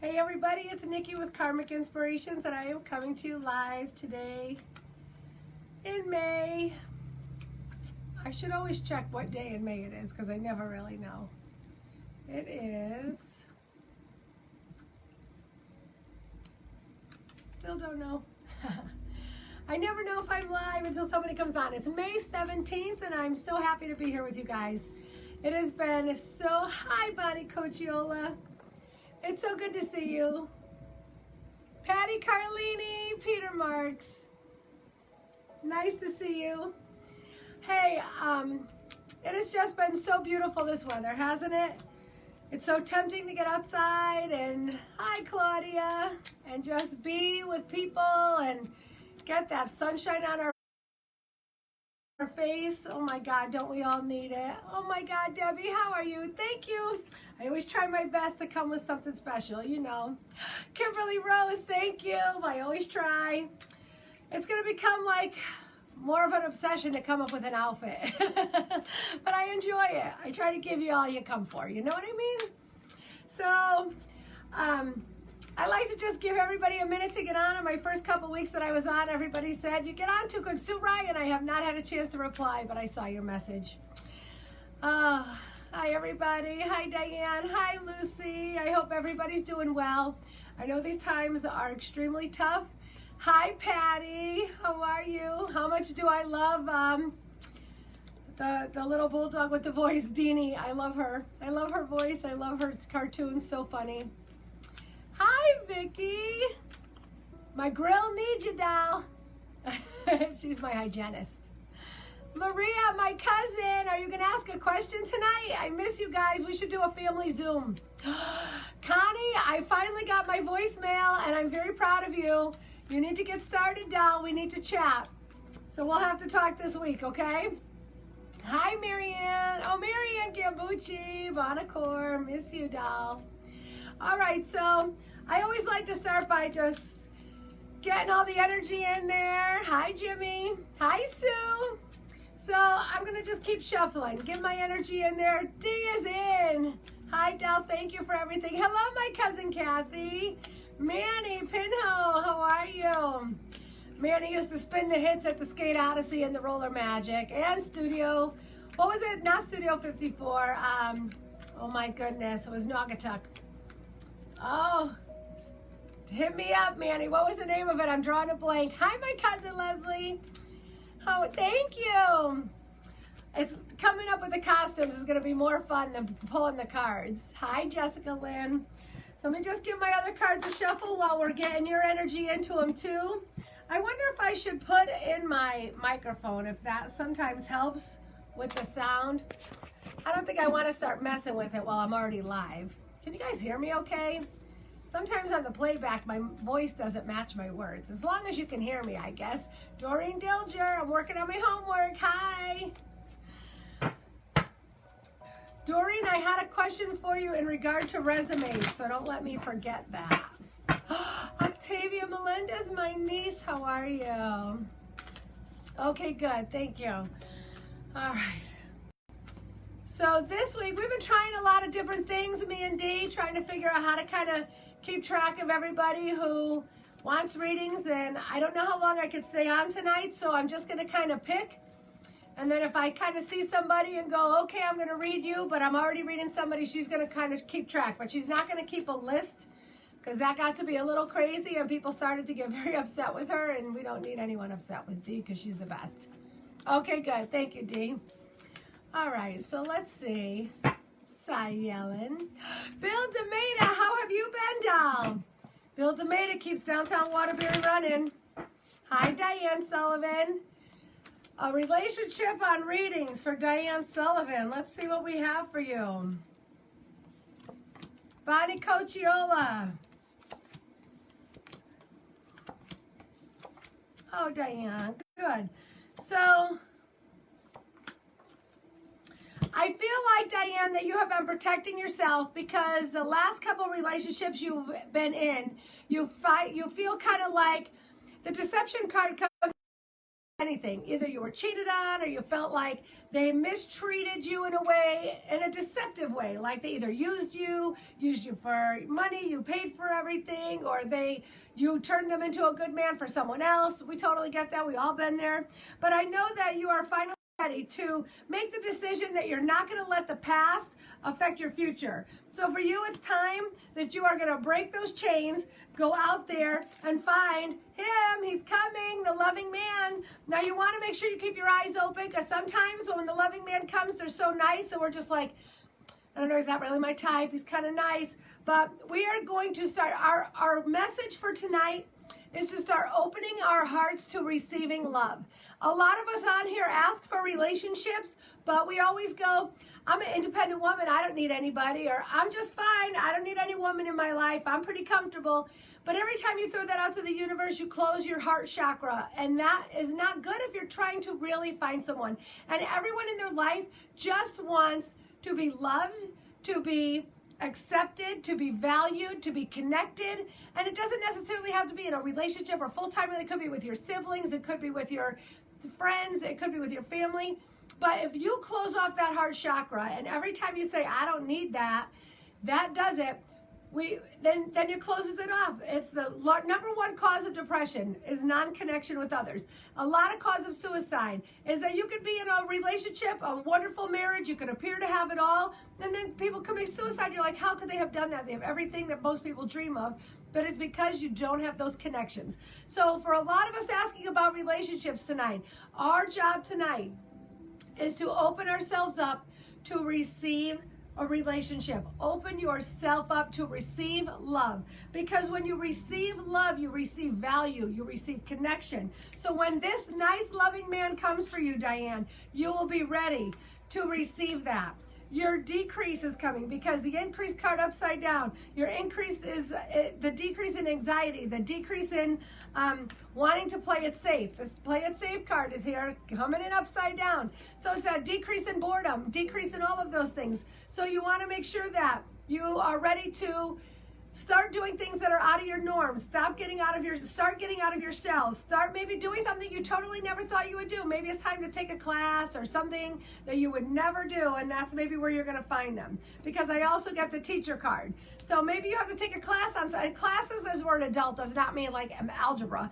Hey everybody, it's Nikki with Karmic Inspirations, and I am coming to you live today in May. I should always check what day in May it is because I never really know. It is, still don't know. I never know if I'm live until somebody comes on. It's May 17th and I'm so happy to be here with you guys. It has been so, hi Bonnie Cochiola. It's so good to see you. Patty Carlini, Peter Marks. Nice to see you. Hey, it has just been so beautiful this weather, hasn't it? It's so tempting to get outside and hi Claudia, and just be with people and get that sunshine on our face. Oh my God, don't we all need it? Oh my God, Debbie, how are you? Thank you. I always try my best to come with something special, you know. Kimberly Rose, thank you. I always try. It's going to become like more of an obsession to come up with an outfit. But I enjoy it. I try to give you all you come for, you know what I mean? So, I like to just give everybody a minute to get on. In my first couple weeks that I was on, everybody said, you get on too good, Sue Ryan. I have not had a chance to reply, but I saw your message. Hi, everybody. Hi, Diane. Hi, Lucy. I hope everybody's doing well. I know these times are extremely tough. Hi, Patty. How are you? How much do I love the little bulldog with the voice, Deanie? I love her. I love her voice. I love her cartoons. So funny. Hi, Vicky. My grill needs you, doll. She's my hygienist. Maria, my cousin, are you going to ask a question tonight? I miss you guys. We should do a family Zoom. Connie, I finally got my voicemail, and I'm very proud of you. You need to get started, doll. We need to chat. So we'll have to talk this week, okay? Hi, Marianne. Oh, Marianne Gambucci, Bonacore. Miss you, doll. All right, so I always like to start by just getting all the energy in there. Hi, Jimmy. Hi, Sue. So I'm going to just keep shuffling. Get my energy in there. D is in. Hi, Del. Thank you for everything. Hello, my cousin Kathy. Manny Pinho, how are you? Manny used to spin the hits at the Skate Odyssey and the Roller Magic and Studio. What was it? Not Studio 54. Oh, my goodness. It was Naugatuck. Oh, hit me up, Manny. What was the name of it? I'm drawing a blank. Hi, my cousin Leslie. Oh, thank you. It's coming up with the costumes is going to be more fun than pulling the cards. Hi, Jessica Lynn. So let me just give my other cards a shuffle while we're getting your energy into them too. I wonder if I should put in my microphone, if that sometimes helps with the sound. I don't think I want to start messing with it while I'm already live. Can you guys hear me okay? Sometimes on the playback, my voice doesn't match my words. As long as you can hear me, I guess. Doreen Dilger, I'm working on my homework. Hi. Doreen, I had a question for you in regard to resumes, so don't let me forget that. Octavia Melendez, my niece, how are you? Okay, good, thank you. All right. So this week, we've been trying a lot of different things, me and Dee, trying to figure out how to kind of keep track of everybody who wants readings, and I don't know how long I could stay on tonight, so I'm just going to kind of pick, and then if I kind of see somebody and go, okay, I'm going to read you, but I'm already reading somebody, she's going to kind of keep track, but she's not going to keep a list, because that got to be a little crazy, and people started to get very upset with her, and we don't need anyone upset with Dee, because she's the best. Okay, good. Thank you, Dee. All right, so let's see. Cy Yellen. Bill DeMata, how have you been, doll? Bill DeMata keeps Downtown Waterbury running. Hi, Diane Sullivan. A relationship on readings for Diane Sullivan. Let's see what we have for you. Bonnie Cochiola. Oh, Diane, good. So, I feel like, Diane, that you have been protecting yourself because the last couple relationships you've been in, you feel kind of like the deception card comes anything. Either you were cheated on or you felt like they mistreated you in a way, in a deceptive way. Like they either used you for money, you paid for everything, or you turned them into a good man for someone else. We totally get that. We all been there. But I know that you are finally ready to make the decision that you're not going to let the past affect your future. So for you, it's time that you are going to break those chains, go out there and find him. He's coming, the loving man. Now you want to make sure you keep your eyes open, because sometimes when the loving man comes, they're so nice and we're just like, I don't know, he's not really my type. He's kind of nice. But we are going to start, our message for tonight is to start opening our hearts to receiving love. A lot of us on here ask for relationships, but we always go, I'm an independent woman, I don't need anybody, or I'm just fine, I don't need any woman in my life, I'm pretty comfortable. But every time you throw that out to the universe, you close your heart chakra, and that is not good if you're trying to really find someone. And everyone in their life just wants to be loved, to be accepted, to be valued, to be connected. And it doesn't necessarily have to be in a relationship or full-time. It could be with your siblings, it could be with your friends, it could be with your family. But if you close off that heart chakra, and every time you say, I don't need that, that does it, then it closes it off. It's the number one cause of depression is non-connection with others. A lot of cause of suicide is that you could be in a relationship, a wonderful marriage, you could appear to have it all, and then people commit suicide. You're like, how could they have done that? They have everything that most people dream of, but it's because you don't have those connections. So for a lot of us asking about relationships tonight, our job tonight is to open ourselves up to receive a relationship. Open yourself up to receive love, because when you receive love, you receive value, you receive connection. So when this nice loving man comes for you, Diane, you will be ready to receive that. Your decrease is coming, because the increase card upside down. Your increase is the decrease in anxiety, the decrease in wanting to play it safe. This play it safe card is here, coming in upside down. So it's a decrease in boredom, decrease in all of those things. So you want to make sure that you are ready to start doing things that are out of your norms. Start getting out of your cells. Start maybe doing something you totally never thought you would do. Maybe it's time to take a class or something that you would never do, and that's maybe where you're going to find them. Because I also get the teacher card. So maybe you have to take a class on classes. As word adult does not mean like algebra.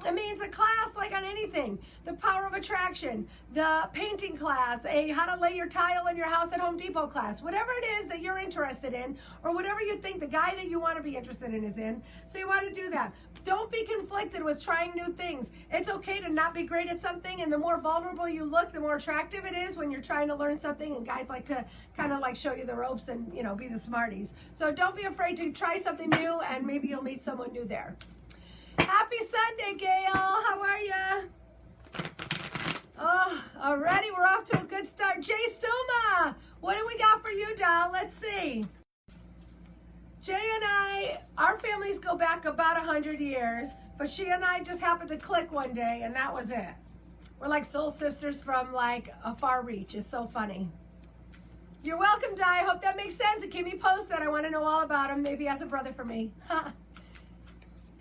It means a class like on anything. The power of attraction, the painting class, how to lay your tile in your house at Home Depot class, whatever it is that you're interested in, or whatever you think the guy that you want to be interested in is in. So you want to do that. Don't be conflicted with trying new things. It's okay to not be great at something, and the more vulnerable you look, the more attractive it is when you're trying to learn something, and guys like to kind of like show you the ropes and, you know, be the smarties. So don't be afraid to try something new, and maybe you'll meet someone new there. Happy Sunday, Gail. How are you? Oh, already we're off to a good start. Jay Suma, what do we got for you, doll? Let's see. Jay and I, our families go back about 100 years, but she and I just happened to click one day, and that was it. We're like soul sisters from like a far reach. It's so funny. You're welcome, Di. I hope that makes sense. And keep me posted. I want to know all about him. Maybe he has a brother for me.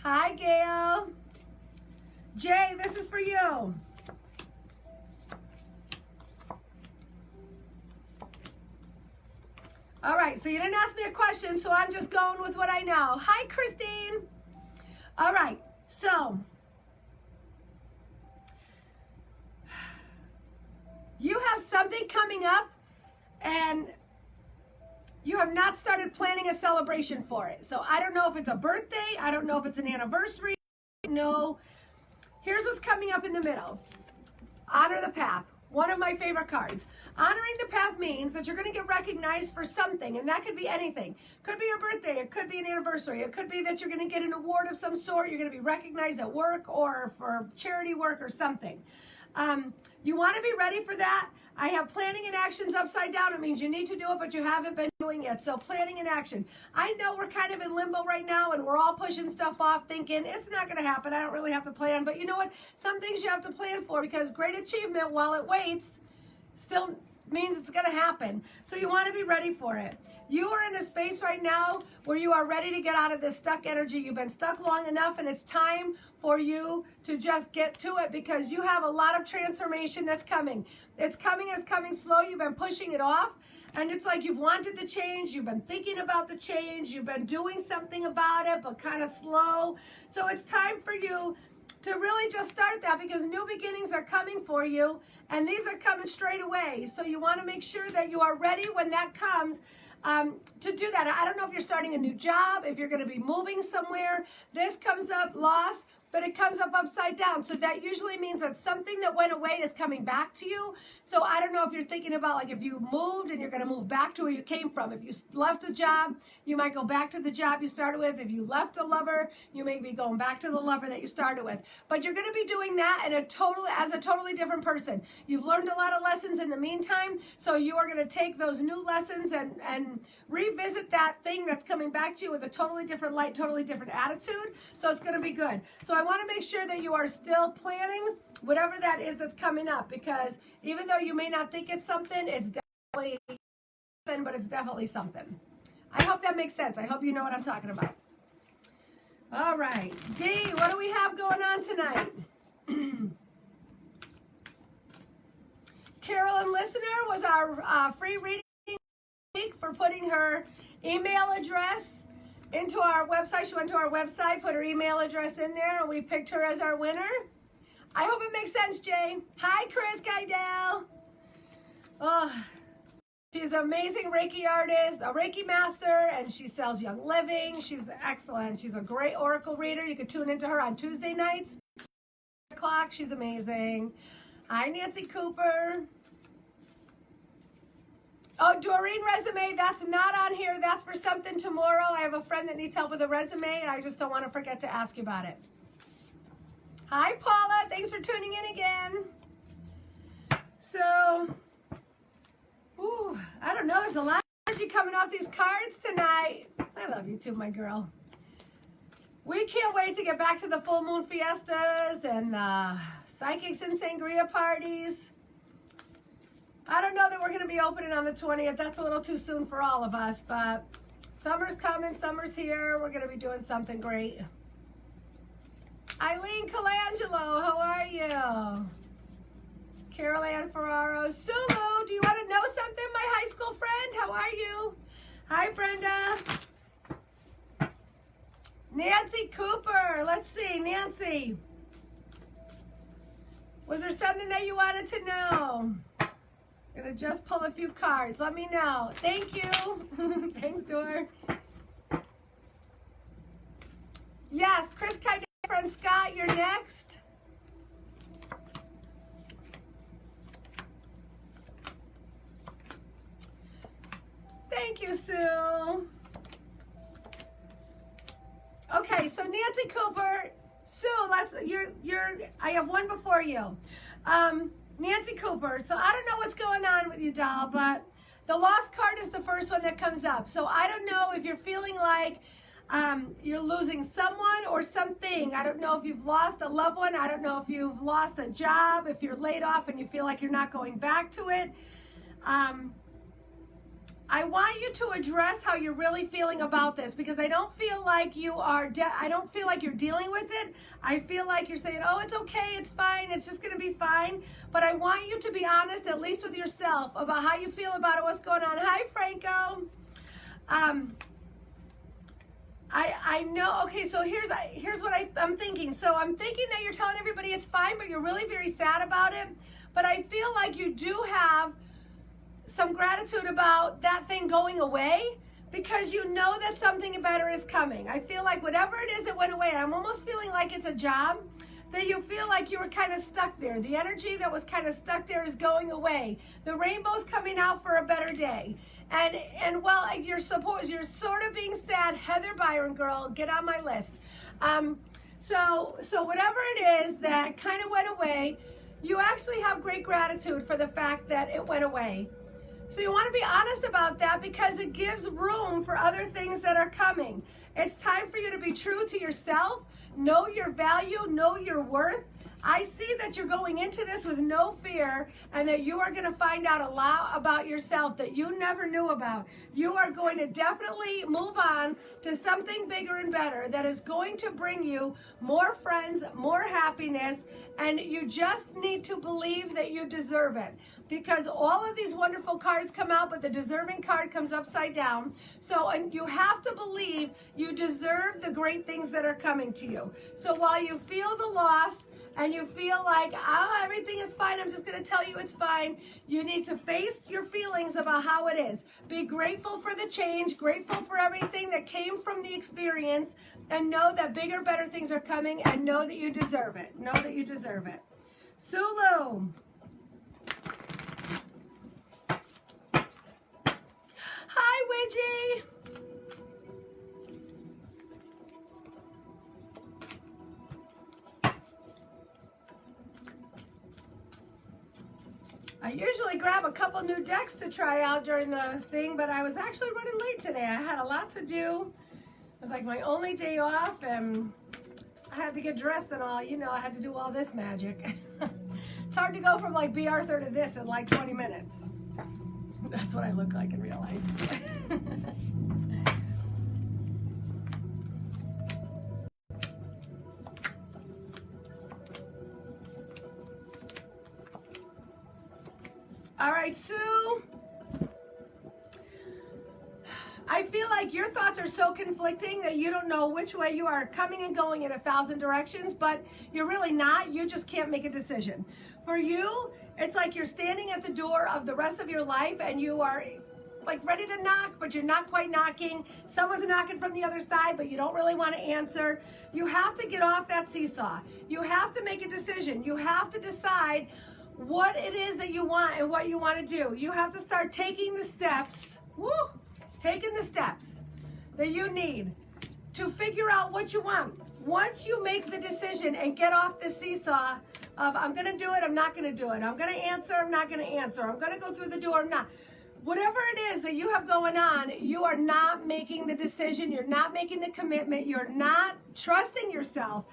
Hi, Gail. Jay, this is for you. All right, so you didn't ask me a question, so I'm just going with what I know. Hi, Christine. All right, so you have something coming up, and you have not started planning a celebration for it. So I don't know if it's a birthday. I don't know if it's an anniversary. No. Here's what's coming up in the middle. Honor the path. One of my favorite cards. Honoring the path means that you're going to get recognized for something, and that could be anything. Could be your birthday. It could be an anniversary. It could be that you're going to get an award of some sort. You're going to be recognized at work or for charity work or something. You want to be ready for that. I have planning and actions upside down. It means you need to do it, but you haven't been doing it. So planning and action. I know we're kind of in limbo right now, and we're all pushing stuff off thinking it's not going to happen. I don't really have to plan. But you know what? Some things you have to plan for, because great achievement, while it waits, still means it's going to happen. So you want to be ready for it. You are in a space right now where you are ready to get out of this stuck energy. You've been stuck long enough, and it's time for you to just get to it, because you have a lot of transformation that's coming. It's coming slow. You've been pushing it off, and it's like you've wanted the change. You've been thinking about the change. You've been doing something about it, but kind of slow. So it's time for you to really just start that, because new beginnings are coming for you, and these are coming straight away. So you want to make sure that you are ready when that comes. To do that. I don't know if you're starting a new job, if you're going to be moving somewhere. This comes up loss, but it comes up upside down. So that usually means that something that went away is coming back to you. So I don't know if you're thinking about, like, if you moved and you're going to move back to where you came from. If you left a job, you might go back to the job you started with. If you left a lover, you may be going back to the lover that you started with. But you're going to be doing that as a totally different person. You've learned a lot of lessons in the meantime, so you are going to take those new lessons and revisit that thing that's coming back to you with a totally different light, totally different attitude. So it's going to be good. So I want to make sure that you are still planning whatever that is that's coming up, because even though you may not think it's something, it's definitely something, but it's definitely something. I hope that makes sense. I hope you know what I'm talking about. All right. D, what do we have going on tonight? Carolyn Listener was our free reading for putting her email address into our website. She went to our website, put her email address in there, and we picked her as our winner. I hope it makes sense, Jay. Hi, Chris Geidel. Oh, she's an amazing Reiki artist, a Reiki master, and she sells Young Living. She's excellent. She's a great oracle reader. You can tune into her on Tuesday nights. 8 o'clock. She's amazing. Hi, Nancy Cooper. Oh, Doreen resume, that's not on here. That's for something tomorrow. I have a friend that needs help with a resume, and I just don't want to forget to ask you about it. Hi, Paula. Thanks for tuning in again. So, I don't know. There's a lot of energy coming off these cards tonight. I love you too, my girl. We can't wait to get back to the full moon fiestas and the psychics and sangria parties. I don't know that we're going to be opening on the 20th. That's a little too soon for all of us, but summer's coming, summer's here. We're going to be doing something great. Eileen Colangelo, how are you? Carol Ann Ferraro. Sulu, do you want to know something, my high school friend? How are you? Hi, Brenda. Nancy Cooper. Let's see, Nancy. Was there something that you wanted to know? I'm going to just pull a few cards. Let me know. Thank you. Thanks, Dor. Yes, Chris Kite, friend Scott, you're next. Thank you, Sue. Okay, so Nancy Cooper, Sue, I have one before you. Nancy Cooper, so I don't know what's going on with you, doll, but the lost card is the first one that comes up. So I don't know if you're feeling like you're losing someone or something. I don't know if you've lost a loved one. I don't know if you've lost a job, if you're laid off and you feel like you're not going back to it. I want you to address how you're really feeling about this, because I don't feel like you are, I don't feel like you're dealing with it. I feel like you're saying, oh, it's okay, it's fine, it's just going to be fine. But I want you to be honest, at least with yourself, about how you feel about it, what's going on. Hi, Franco. I know, okay, so here's what I'm thinking. So I'm thinking that you're telling everybody it's fine, but you're really very sad about it. But I feel like you do have some gratitude about that thing going away, because you know that something better is coming. I feel like whatever it is that went away, I'm almost feeling like it's a job, that you feel like you were kind of stuck there. The energy that was kind of stuck there is going away. The rainbow's coming out for a better day. And well, you're sort of being sad. Heather Byron, girl, get on my list. So whatever it is that kind of went away, you actually have great gratitude for the fact that it went away. So you want to be honest about that, because it gives room for other things that are coming. It's time for you to be true to yourself, know your value, know your worth. I see that you're going into this with no fear, and that you are going to find out a lot about yourself that you never knew about. You are going to definitely move on to something bigger and better that is going to bring you more friends, more happiness, and you just need to believe that you deserve it. Because all of these wonderful cards come out, but the deserving card comes upside down. So, and you have to believe you deserve the great things that are coming to you. So while you feel the loss, and you feel like, oh, everything is fine, I'm just going to tell you it's fine, you need to face your feelings about how it is. Be grateful for the change, grateful for everything that came from the experience, and know that bigger, better things are coming, and know that you deserve it. Know that you deserve it. Sulu. Hi, Widgie. I usually grab a couple new decks to try out during the thing, but I was actually running late today. I had a lot to do. It was like my only day off, and I had to get dressed and all. You know, I had to do all this magic. It's hard to go from like B. Arthur to this in like 20 minutes. That's what I look like in real life. All right, Sue. I feel like your thoughts are so conflicting that you don't know which way you are coming and going in 1,000 directions, but you're really not. You just can't make a decision. For you, it's like you're standing at the door of the rest of your life, and you are like ready to knock, but you're not quite knocking. Someone's knocking from the other side, but you don't really want to answer. You have to get off that seesaw. You have to make a decision. You have to decide what it is that you want and what you want to do. You have to start taking the steps, taking the steps that you need to figure out what you want. Once you make the decision and get off the seesaw of I'm going to do it, I'm not going to do it, I'm going to answer, I'm not going to answer, I'm going to go through the door, I'm not. Whatever it is that you have going on, you are not making the decision, you're not making the commitment, you're not trusting yourself.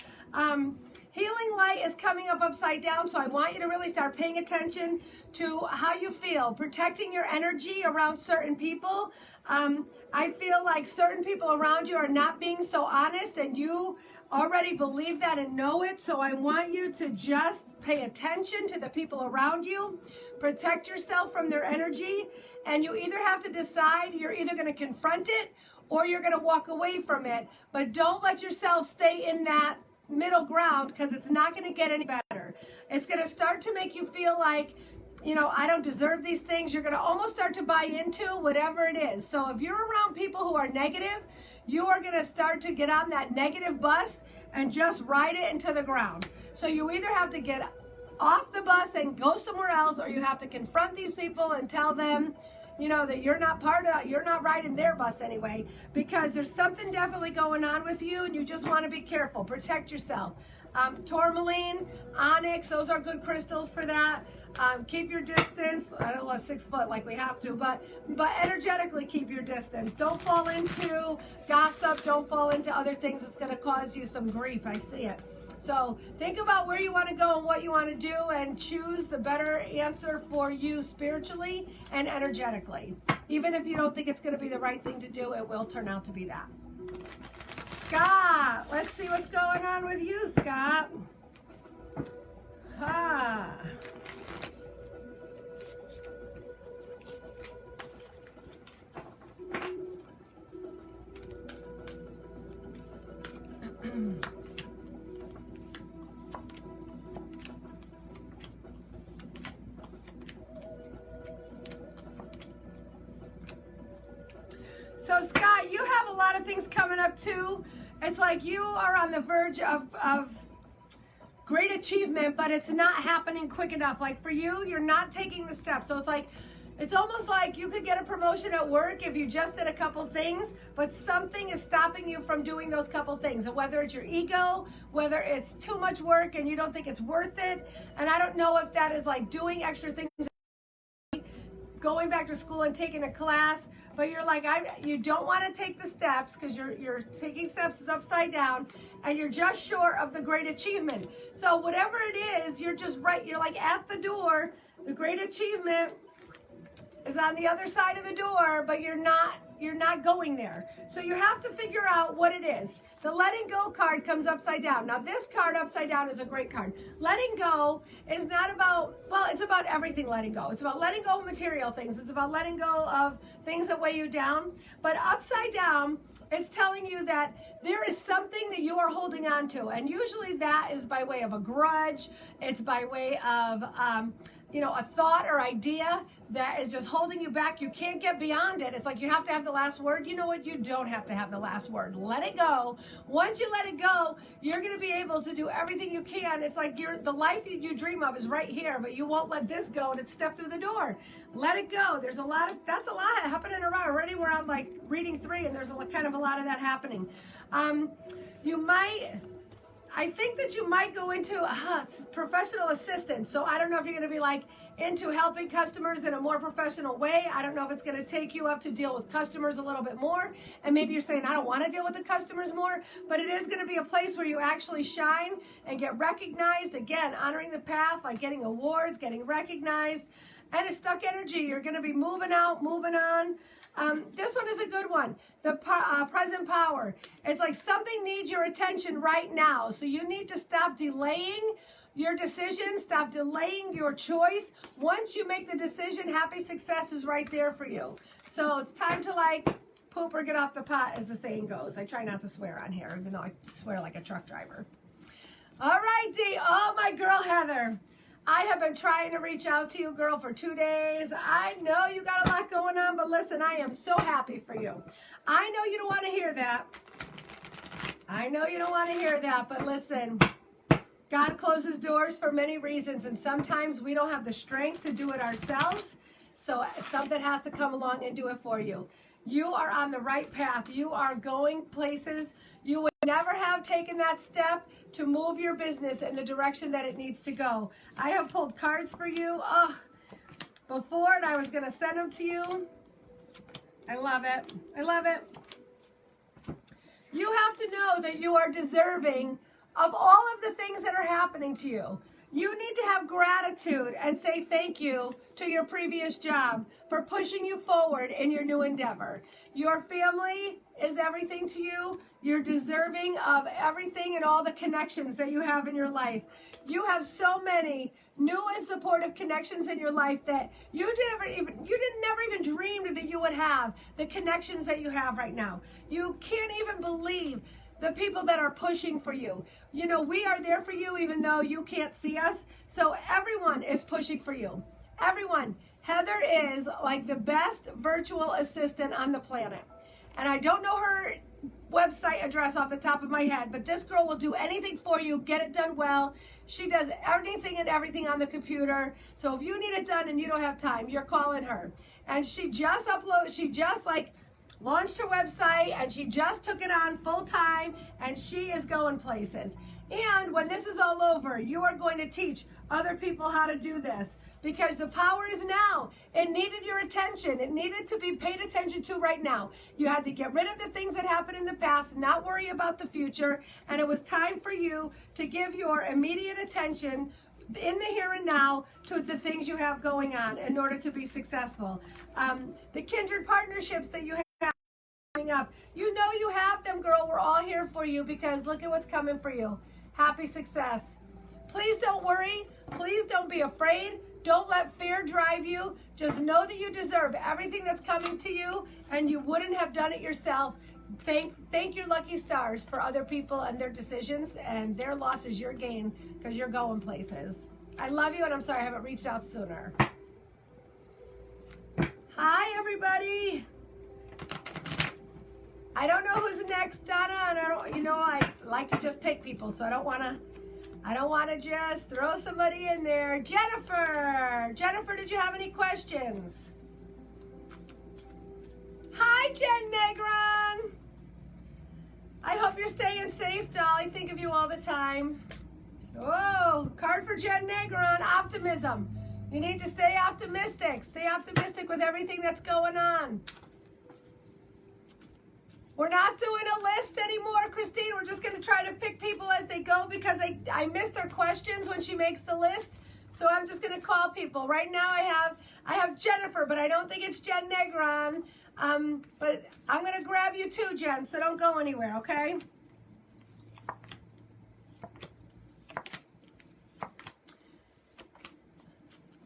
Healing light is coming up upside down, so I want you to really start paying attention to how you feel, protecting your energy around certain people. I feel like certain people around you are not being so honest, and you already believe that and know it, so I want you to just pay attention to the people around you, protect yourself from their energy, and you either have to decide you're either going to confront it or you're going to walk away from it, but don't let yourself stay in that middle ground, because it's not going to get any better. It's going to start to make you feel like, you know, I don't deserve these things. You're going to almost start to buy into whatever it is. So if you're around people who are negative, you are going to start to get on that negative bus and just ride it into the ground. So you either have to get off the bus and go somewhere else, or you have to confront these people and tell them, you know, that you're not you're not riding their bus anyway, because there's something definitely going on with you, and you just want to be careful. Protect yourself. Tourmaline, onyx, those are good crystals for that. Keep your distance. I don't know, 6 foot like we have to, but energetically keep your distance. Don't fall into gossip. Don't fall into other things that's going to cause you some grief. I see it. So think about where you want to go and what you want to do, and choose the better answer for you spiritually and energetically. Even if you don't think it's going to be the right thing to do, it will turn out to be that. Scott, let's see what's going on with you, Scott. So Scott, you have a lot of things coming up too. It's like you are on the verge of great achievement, but it's not happening quick enough. Like for you, you're not taking the steps. So it's like, it's almost like you could get a promotion at work if you just did a couple things, but something is stopping you from doing those couple things. And whether it's your ego, whether it's too much work and you don't think it's worth it. And I don't know if that is like doing extra things, going back to school and taking a class, but you're like, you don't want to take the steps because you're taking steps is upside down, and you're just short of the great achievement. So whatever it is, you're just right. You're like at the door. The great achievement is on the other side of the door, but you're not going there. So you have to figure out what it is. The letting go card comes upside down. Now this card upside down is a great card. Letting go is not about, well, it's about everything letting go. It's about letting go of material things. It's about letting go of things that weigh you down. But upside down, it's telling you that there is something that you are holding on to. And usually that is by way of a grudge. It's by way of, a thought or idea that is just holding you back. You can't get beyond it. It's like you have to have the last word. You know what? You don't have to have the last word. Let it go. Once you let it go, you're going to be able to do everything you can. It's like the life that you dream of is right here, but you won't let this go and step through the door. Let it go. That's a lot happening around. Already we're on like reading 3, and there's kind of a lot of that happening. I think that you might go into professional assistant. So I don't know if you're going to be like into helping customers in a more professional way. I don't know if it's going to take you up to deal with customers a little bit more. And maybe you're saying, I don't want to deal with the customers more, but it is going to be a place where you actually shine and get recognized. Again, honoring the path, like getting awards, getting recognized, and a stuck energy. You're going to be moving out, moving on. This one is a good one. The present power. It's like something needs your attention right now. So you need to stop delaying your decision. Stop delaying your choice. Once you make the decision, happy success is right there for you. So it's time to like poop or get off the pot, as the saying goes. I try not to swear on here, even though I swear like a truck driver. All right, Dee. Oh, my girl, Heather. I have been trying to reach out to you, girl, for 2 days. I know you got a lot going on, but listen, I am so happy for you. I know you don't want to hear that. I know you don't want to hear that, but listen, God closes doors for many reasons, and sometimes we don't have the strength to do it ourselves, so something has to come along and do it for you. You are on the right path. You are going places you would never have taken that step to move your business in the direction that it needs to go. I have pulled cards for you before, and I was going to send them to you. I love it. I love it. You have to know that you are deserving of all of the things that are happening to you. You need to have gratitude and say thank you to your previous job for pushing you forward in your new endeavor. Your family is everything to you. You're deserving of everything and all the connections that you have in your life. You have so many new and supportive connections in your life that you never even dreamed that you would have the connections that you have right now. You can't even believe the people that are pushing for you. You know, we are there for you even though you can't see us. So everyone is pushing for you. Everyone. Heather is like the best virtual assistant on the planet. And I don't know her website address off the top of my head, but this girl will do anything for you, get it done well. She does anything and everything on the computer. So if you need it done and you don't have time, you're calling her. And she just launched her website, and she just took it on full time, and she is going places. And when this is all over, you are going to teach other people how to do this, because the power is now. It needed your attention. It needed to be paid attention to right now. You had to get rid of the things that happened in the past, not worry about the future, and it was time for you to give your immediate attention in the here and now to the things you have going on in order to be successful. The kindred partnerships that you have coming up, you know you have them, girl. We're all here for you because look at what's coming for you. Happy success. Please don't worry. Please don't be afraid. Don't let fear drive you. Just know that you deserve everything that's coming to you, and you wouldn't have done it yourself. Thank your lucky stars for other people and their decisions, and their loss is your gain because you're going places. I love you, and I'm sorry I haven't reached out sooner. Hi, everybody. I don't know who's next, Donna, and I like to just pick people, so I don't want to just throw somebody in there. Jennifer, did you have any questions? Hi, Jen Negron. I hope you're staying safe, doll. I think of you all the time. Oh, card for Jen Negron, optimism. You need to stay optimistic. Stay optimistic with everything that's going on. We're not doing a list anymore, Christine. We're just going to try to pick people as they go because I missed their questions when she makes the list. So I'm just going to call people. Right now I have Jennifer, but I don't think it's Jen Negron. But I'm going to grab you too, Jen, so don't go anywhere, okay?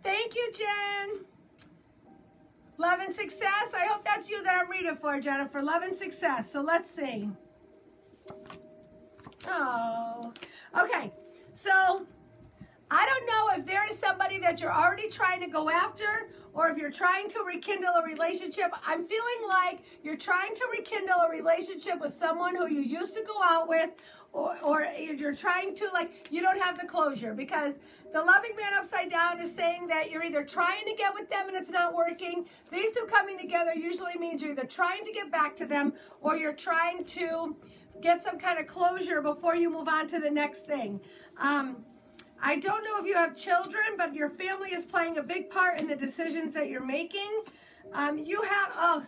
Thank you, Jen. Love and success. I hope that's you that I'm reading for, Jennifer. Love and success. So let's see. Oh, okay. So I don't know if there is somebody that you're already trying to go after or if you're trying to rekindle a relationship. I'm feeling like you're trying to rekindle a relationship with someone who you used to go out with, or you're trying to, like, you don't have the closure, because the loving man upside down is saying that you're either trying to get with them and it's not working. These two coming together usually means you're either trying to get back to them or you're trying to get some kind of closure before you move on to the next thing. I don't know if you have children, but your family is playing a big part in the decisions that you're making. You have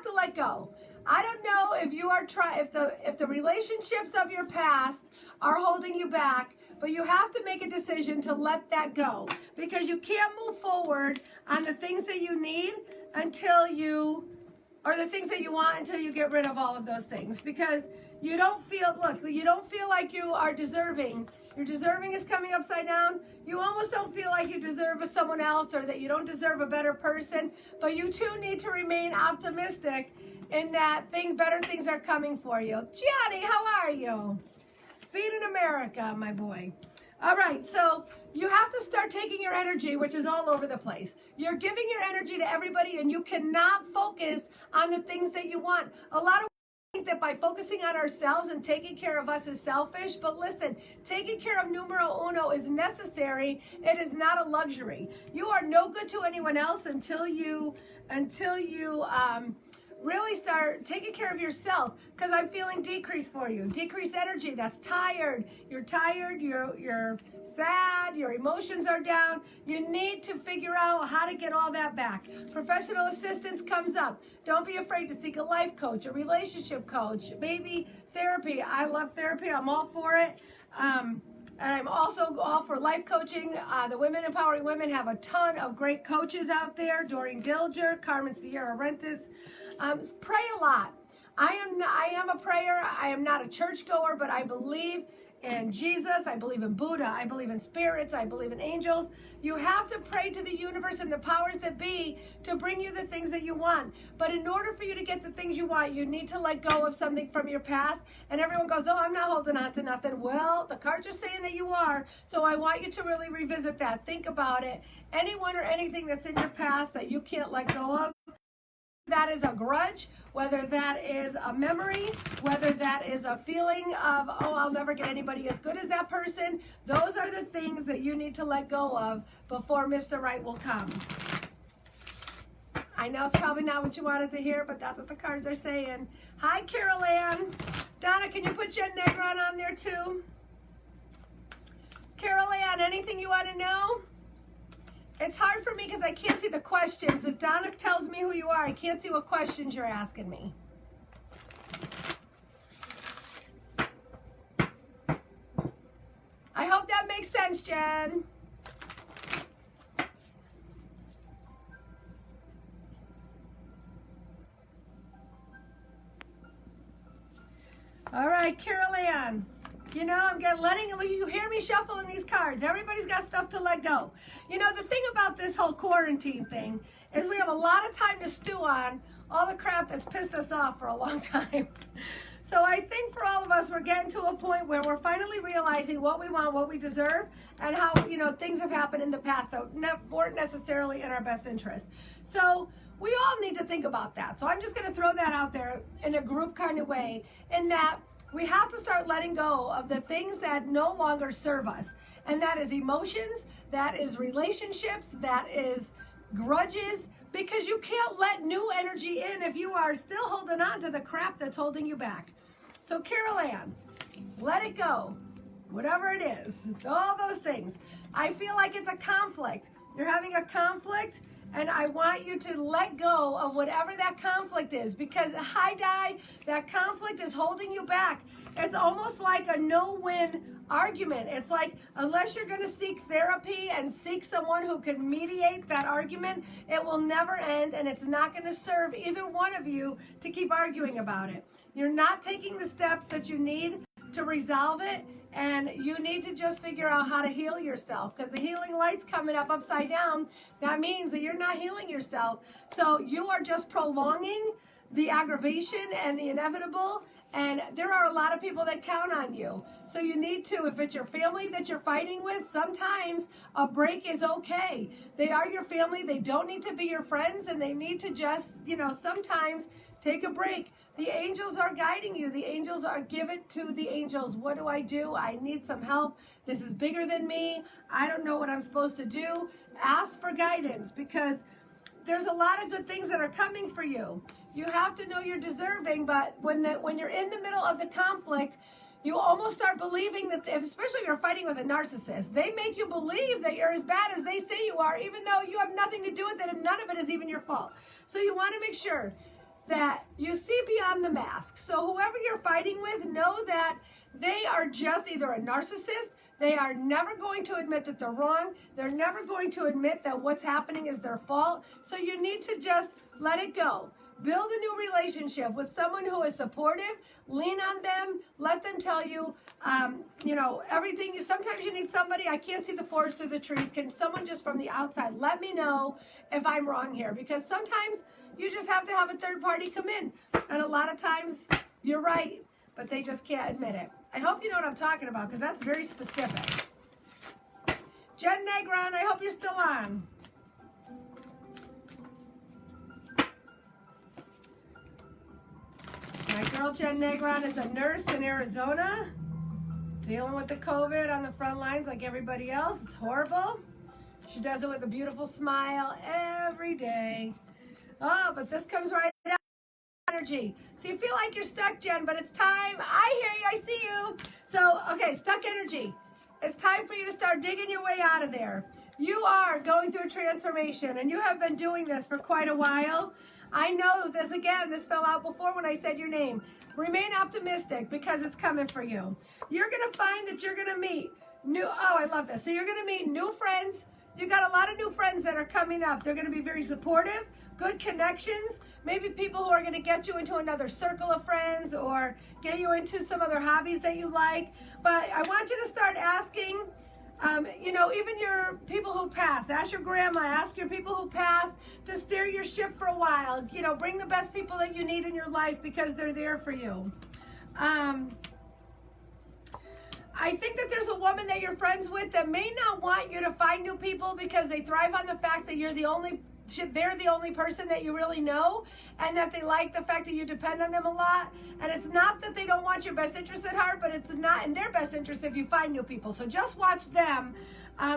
to let go. I don't know if you are if the relationships of your past are holding you back, but you have to make a decision to let that go, because you can't move forward on the things that you need or the things that you want until you get rid of all of those things, because you don't feel like you are deserving. Your deserving is coming upside down. You almost don't feel like you deserve someone else or that you don't deserve a better person, but you too need to remain optimistic in that better things are coming for you. Gianni, how are you? Feeding America, my boy. All right, so you have to start taking your energy, which is all over the place. You're giving your energy to everybody, and you cannot focus on the things that you want. A lot of think that by focusing on ourselves and taking care of us is selfish, but listen, taking care of numero uno is necessary. It is not a luxury. You are no good to anyone else until you really start taking care of yourself, because I'm feeling decrease for you. Decreased energy, that's tired. You're tired, you're sad, your emotions are down. You need to figure out how to get all that back. Professional assistance comes up. Don't be afraid to seek a life coach, a relationship coach, maybe therapy. I love therapy. I'm all for it. And I'm also all for life coaching. The Women Empowering Women have a ton of great coaches out there. Doreen Dilger, Carmen Sierra Rentis. Pray a lot. I am a prayer. I am not a churchgoer, but I believe in Jesus. I believe in Buddha. I believe in spirits. I believe in angels. You have to pray to the universe and the powers that be to bring you the things that you want. But in order for you to get the things you want, you need to let go of something from your past. And everyone goes, oh, I'm not holding on to nothing. Well, the cards are saying that you are. So I want you to really revisit that. Think about it. Anyone or anything that's in your past that you can't let go of, that is a grudge, whether that is a memory, whether that is a feeling of, oh, I'll never get anybody as good as that person. Those are the things that you need to let go of before Mr. Right will come. I know it's probably not what you wanted to hear, but that's what the cards are saying. Hi, Carol Ann. Donna, can you put Jen Negron on there too? Carol Ann, anything you want to know? It's hard for me because I can't see the questions. If Donna tells me who you are, I can't see what questions you're asking me. I hope that makes sense, Jen. All right, Carol Ann. You know, I'm letting you hear me shuffling these cards. Everybody's got stuff to let go. You know, the thing about this whole quarantine thing is we have a lot of time to stew on all the crap that's pissed us off for a long time. So I think for all of us, we're getting to a point where we're finally realizing what we want, what we deserve, and how, you know, things have happened in the past that weren't necessarily in our best interest. So we all need to think about that. So I'm just going to throw that out there in a group kind of way, in that we have to start letting go of the things that no longer serve us. And that is emotions, that is relationships, that is grudges, because you can't let new energy in if you are still holding on to the crap that's holding you back. So Carol Ann, let it go. Whatever it is, all those things. I feel like it's a conflict. You're having a conflict, And I want you to let go of whatever that conflict is, because high die, that conflict is holding you back. It's almost like a no-win argument. It's like, unless you're going to seek therapy and seek someone who can mediate that argument, it will never end, and it's not going to serve either one of you to keep arguing about it. You're not taking the steps that you need to resolve it, and you need to just figure out how to heal yourself, because the healing light's coming up upside down. That means that you're not healing yourself. So you are just prolonging the aggravation and the inevitable, and there are a lot of people that count on you. So you need to, if it's your family that you're fighting with, sometimes a break is okay. They are your family. They don't need to be your friends, and they need to just, sometimes take a break. The angels are guiding you. The angels are, give it to the angels. What do? I need some help. This is bigger than me. I don't know what I'm supposed to do. Ask for guidance, because there's a lot of good things that are coming for you. You have to know you're deserving, but when you're in the middle of the conflict, you almost start believing that, especially if you're fighting with a narcissist, they make you believe that you're as bad as they say you are, even though you have nothing to do with it and none of it is even your fault. So you want to make sure that you see beyond the mask. So whoever you're fighting with, know that they are just either a narcissist. They are never going to admit that they're wrong. They're never going to admit that what's happening is their fault. So you need to just let it go. Build a new relationship with someone who is supportive. Lean on them. Let them tell you, everything. Sometimes you need somebody. I can't see the forest through the trees. Can someone just from the outside let me know if I'm wrong here? Because sometimes you just have to have a third party come in. And a lot of times you're right, but they just can't admit it. I hope you know what I'm talking about, because that's very specific. Jen Negron, I hope you're still on. My girl Jen Negron is a nurse in Arizona, dealing with the COVID on the front lines like everybody else. It's horrible. She does it with a beautiful smile every day. Oh, but this comes right out. Energy. So you feel like you're stuck, Jen, but it's time. I hear you. I see you. So, okay, stuck energy. It's time for you to start digging your way out of there. You are going through a transformation, and you have been doing this for quite a while. I know this, again, this fell out before when I said your name. Remain optimistic, because it's coming for you. You're going to find that you're going to meet I love this. So you're going to meet new friends. You got a lot of new friends that are coming up. They're going to be very supportive, good connections, maybe people who are going to get you into another circle of friends or get you into some other hobbies that you like. But I want you to start asking, even your people who pass. Ask your grandma, ask your people who pass to steer your ship for a while. Bring the best people that you need in your life, because they're there for you. I think that there's a woman that you're friends with that may not want you to find new people, because they thrive on the fact that they're the only person that you really know, and that they like the fact that you depend on them a lot. And it's not that they don't want your best interest at heart, but it's not in their best interest if you find new people. So just watch them,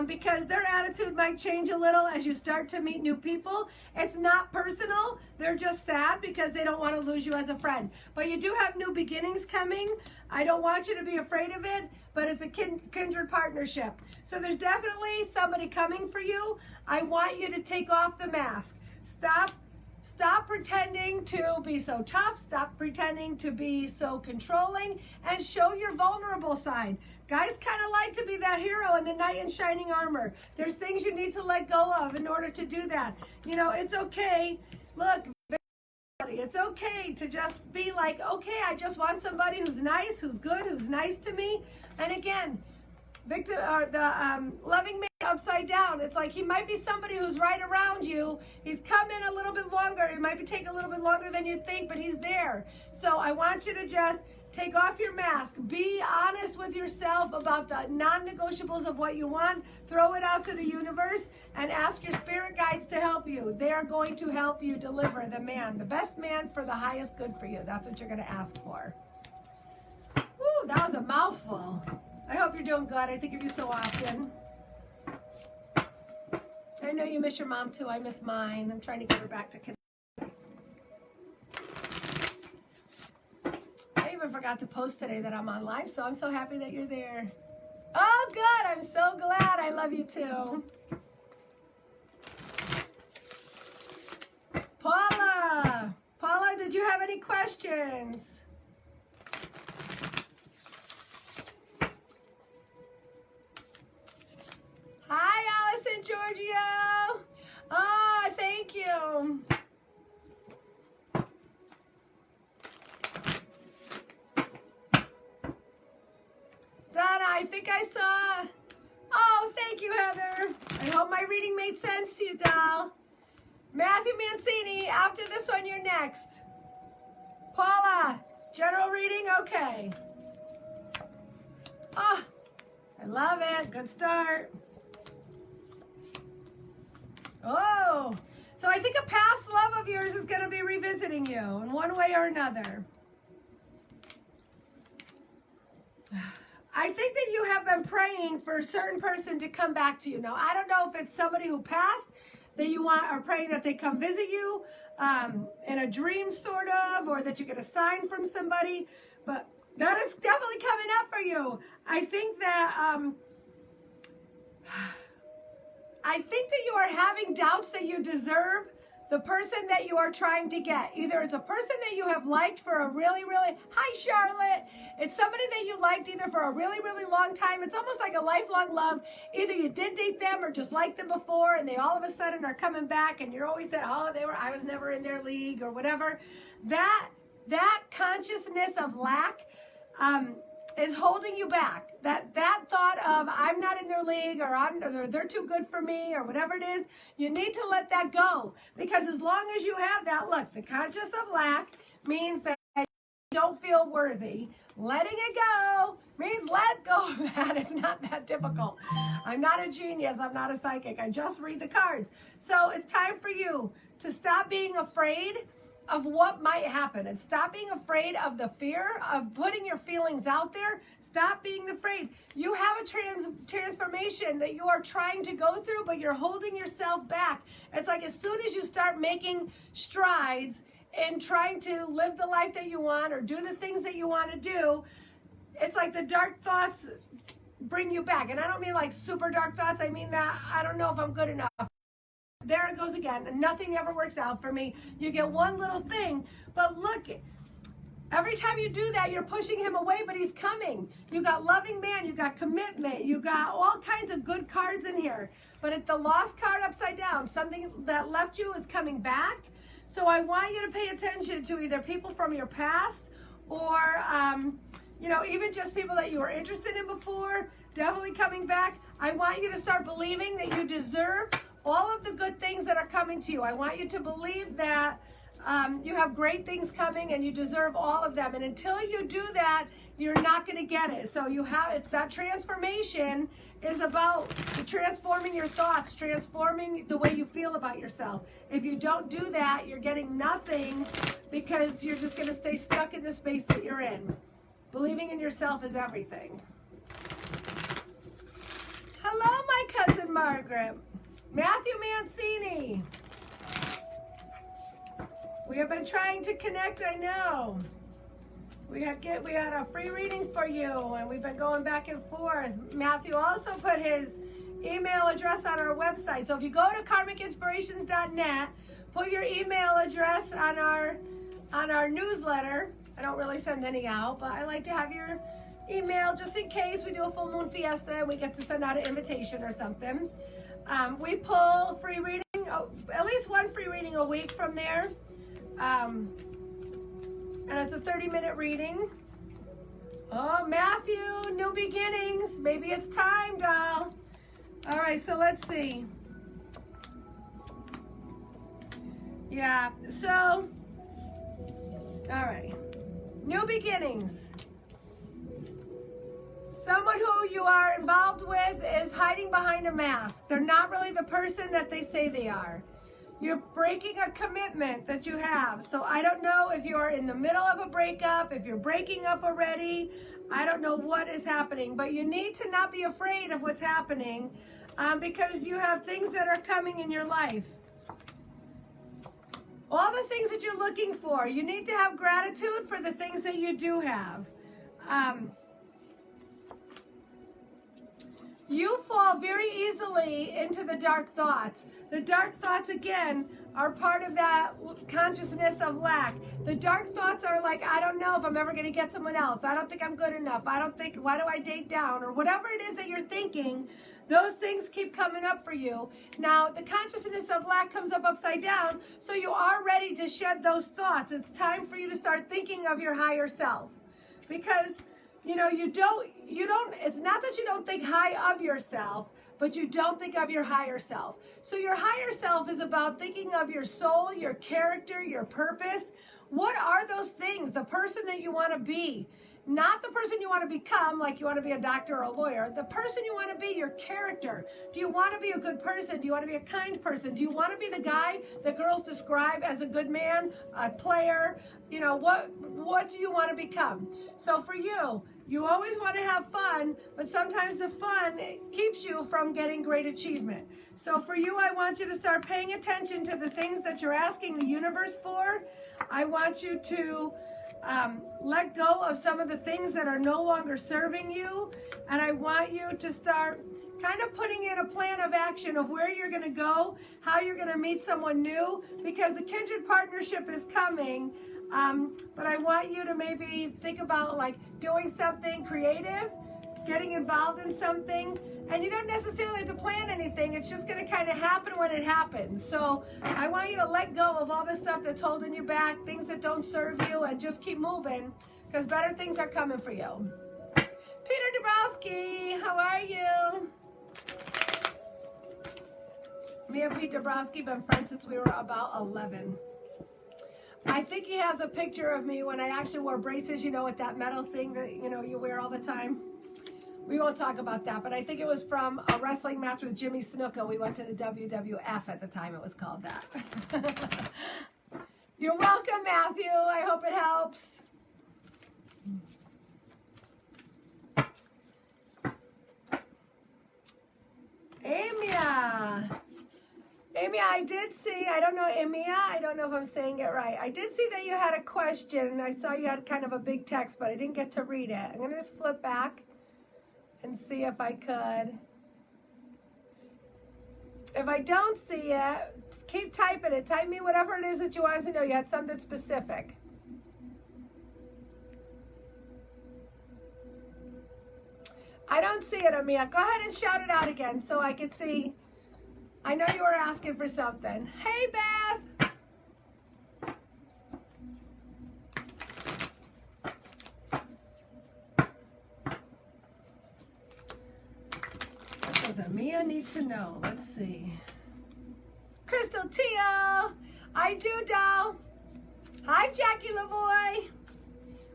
because their attitude might change a little as you start to meet new people. It's not personal. They're just sad because they don't want to lose you as a friend. But you do have new beginnings coming. I don't want you to be afraid of it, but it's a kindred partnership. So there's definitely somebody coming for you. I want you to take off the mask. Stop pretending to be so tough. Stop pretending to be so controlling, and show your vulnerable side. Guys kind of like to be that hero in the knight in shining armor. There's things you need to let go of in order to do that. It's okay. Look, it's okay to just be like, okay, I just want somebody who's nice, who's good, who's nice to me. And again, the loving man upside down. It's like he might be somebody who's right around you. He's come in a little bit longer. It might take a little bit longer than you think, but he's there. So I want you to just take off your mask. Be honest with yourself about the non-negotiables of what you want. Throw it out to the universe and ask your spirit guides to help you. They are going to help you deliver the best man for the highest good for you. That's what you're going to ask for. Woo, that was a mouthful. I hope you're doing good. I think of you so often. I know you miss your mom too. I miss mine. I'm trying to get her back to connect. I even forgot to post today that I'm on live, so I'm so happy that you're there. Oh, good. I'm so glad. I love you too. questions. Hi, Allison Giorgio. Oh, thank you. Donna, I think I saw. Oh, thank you, Heather. I hope my reading made sense to you, doll. Matthew Mancini, after this one, you're next. Paula, general reading, okay. Oh, I love it. Good start. Oh, so I think a past love of yours is going to be revisiting you in one way or another. I think that you have been praying for a certain person to come back to you. Now, I don't know if it's somebody who passed that you want, or praying that they come visit you in a dream sort of, or that you get a sign from somebody, but that is definitely coming up for you. I think that you are having doubts that you deserve the person that you are trying to get. Either it's a person that you have liked for a really, hi Charlotte. It's somebody that you liked either for a really, really long time. It's almost like a lifelong love. Either you did date them or just liked them before and they all of a sudden are coming back and you're always saying, oh, I was never in their league or whatever. That consciousness of lack is holding you back. That thought of I'm not in their league or they're too good for me or whatever it is, you need to let that go. Because as long as you have that, look, the conscious of lack means that you don't feel worthy. Letting it go means let go of that. It's not that difficult. I'm not a genius. I'm not a psychic. I just read the cards. So it's time for you to stop being afraid of what might happen and stop being afraid of the fear of putting your feelings out there. Stop being afraid. You have a transformation that you are trying to go through, but you're holding yourself back. It's like as soon as you start making strides and trying to live the life that you want or do the things that you want to do, it's like the dark thoughts bring you back. And I don't mean like super dark thoughts. I mean that I don't know if I'm good enough. There it goes again. Nothing ever works out for me. You get one little thing, but look, every time you do that, you're pushing him away, but he's coming. You got loving man, you got commitment, you got all kinds of good cards in here. But it's the lost card upside down. Something that left you is coming back. So I want you to pay attention to either people from your past or, even just people that you were interested in before, definitely coming back. I want you to start believing that you deserve all of the good things that are coming to you. I want you to believe that you have great things coming and you deserve all of them. And until you do that, you're not going to get it. So that transformation is about transforming your thoughts, transforming the way you feel about yourself. If you don't do that, you're getting nothing because you're just going to stay stuck in the space that you're in. Believing in yourself is everything. Hello, my cousin Margaret. Matthew Mancini. We have been trying to connect, I know. We had a free reading for you, and we've been going back and forth. Matthew also put his email address on our website. So if you go to karmicinspirations.net, put your email address on our newsletter. I don't really send any out, but I like to have your email just in case we do a full moon fiesta and we get to send out an invitation or something. We pull free reading, at least one free reading a week from there. And it's a 30-minute reading. Oh, Matthew, new beginnings. Maybe it's time, doll. All right, so let's see. Yeah, so, all right. New beginnings. Someone who you are involved with is hiding behind a mask. They're not really the person that they say they are. You're breaking a commitment that you have. So I don't know if you're in the middle of a breakup, if you're breaking up already. I don't know what is happening, but you need to not be afraid of what's happening because you have things that are coming in your life. All the things that you're looking for, you need to have gratitude for the things that you do have. You fall very easily into the dark thoughts. The dark thoughts, again, are part of that consciousness of lack. The dark thoughts are like, I don't know if I'm ever going to get someone else. I don't think I'm good enough. I don't think, why do I date down? Or whatever it is that you're thinking, those things keep coming up for you. Now, the consciousness of lack comes up upside down, so you are ready to shed those thoughts. It's time for you to start thinking of your higher self. Because, you know, you don't, it's not that you don't think high of yourself, but you don't think of your higher self. So your higher self is about thinking of your soul, your character, your purpose. What are those things? The person that you want to be. Not the person you want to become, like you want to be a doctor or a lawyer. The person you want to be, your character. Do you want to be a good person? Do you want to be a kind person? Do you want to be the guy that girls describe as a good man, a player? You know, what do you want to become? So for you, you always want to have fun, but sometimes the fun keeps you from getting great achievement. So for you, I want you to start paying attention to the things that you're asking the universe for. I want you to let go of some of the things that are no longer serving you. And I want you to start kind of putting in a plan of action of where you're going to go, how you're going to meet someone new, because the kindred partnership is coming. But I want you to maybe think about like doing something creative, getting involved in something, and you don't necessarily have to plan anything. It's just going to kind of happen when it happens. So I want you to let go of all the stuff that's holding you back, things that don't serve you, and just keep moving, because better things are coming for you. Peter Dabrowski, how are you? Me and Pete Dabrowski been friends since we were about 11. I think he has a picture of me when I actually wore braces, you know, with that metal thing that, you know, you wear all the time. We won't talk about that, but I think it was from a wrestling match with Jimmy Snuka. We went to the WWF at the time. It was called that. You're welcome, Matthew. I hope it helps. Amy, I did see, I don't know, Emia, I don't know if I'm saying it right. I did see that you had a question, and I saw you had kind of a big text, but I didn't get to read it. I'm going to just flip back and see if I could. If I don't see it, keep typing it. Type me whatever it is that you want to know. You had something specific. I don't see it, Amia. Go ahead and shout it out again so I can see. I know you were asking for something. Hey, Beth. What does Amia need to know? Let's see. Crystal Teal. I do, doll. Hi, Jackie LaVoy.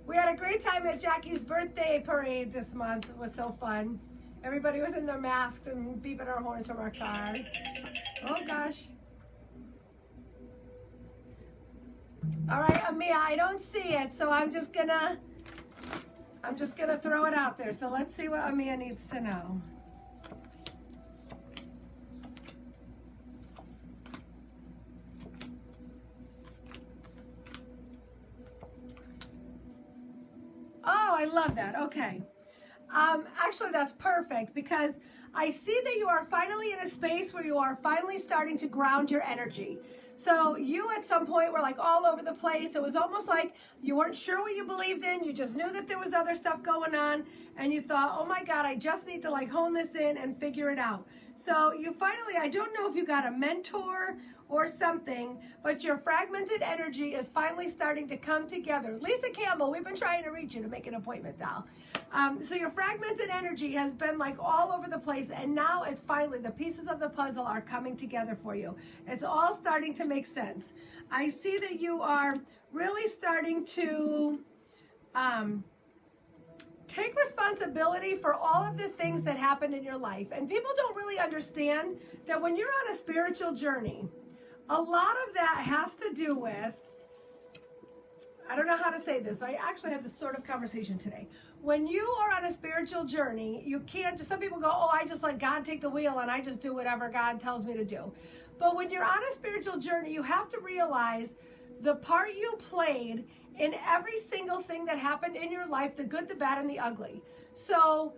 We had a great time at Jackie's birthday parade this month. It was so fun. Everybody was in their masks and beeping our horns from our car. Oh gosh. All right, Amia, I don't see it, so I'm just gonna throw it out there. So let's see what Amia needs to know. Oh, I love that. Okay. Actually, that's perfect, because I see that you are finally in a space where you are finally starting to ground your energy. So you at some point were like all over the place. It was almost like you weren't sure what you believed in. You just knew that there was other stuff going on, and you thought, oh my God, I just need to like hone this in and figure it out. So you finally, I don't know if you got a mentor or something, but your fragmented energy is finally starting to come together. Lisa Campbell, we've been trying to reach you to make an appointment, doll. So your fragmented energy has been like all over the place, and now it's finally, the pieces of the puzzle are coming together for you. It's all starting to make sense. I see that you are really starting to take responsibility for all of the things that happened in your life. And people don't really understand that when you're on a spiritual journey, a lot of that has to do with, I don't know how to say this. I actually had this sort of conversation today. When you are on a spiritual journey, you can't just, some people go, oh, I just let God take the wheel and I just do whatever God tells me to do. But when you're on a spiritual journey, you have to realize the part you played in every single thing that happened in your life, the good, the bad, and the ugly. So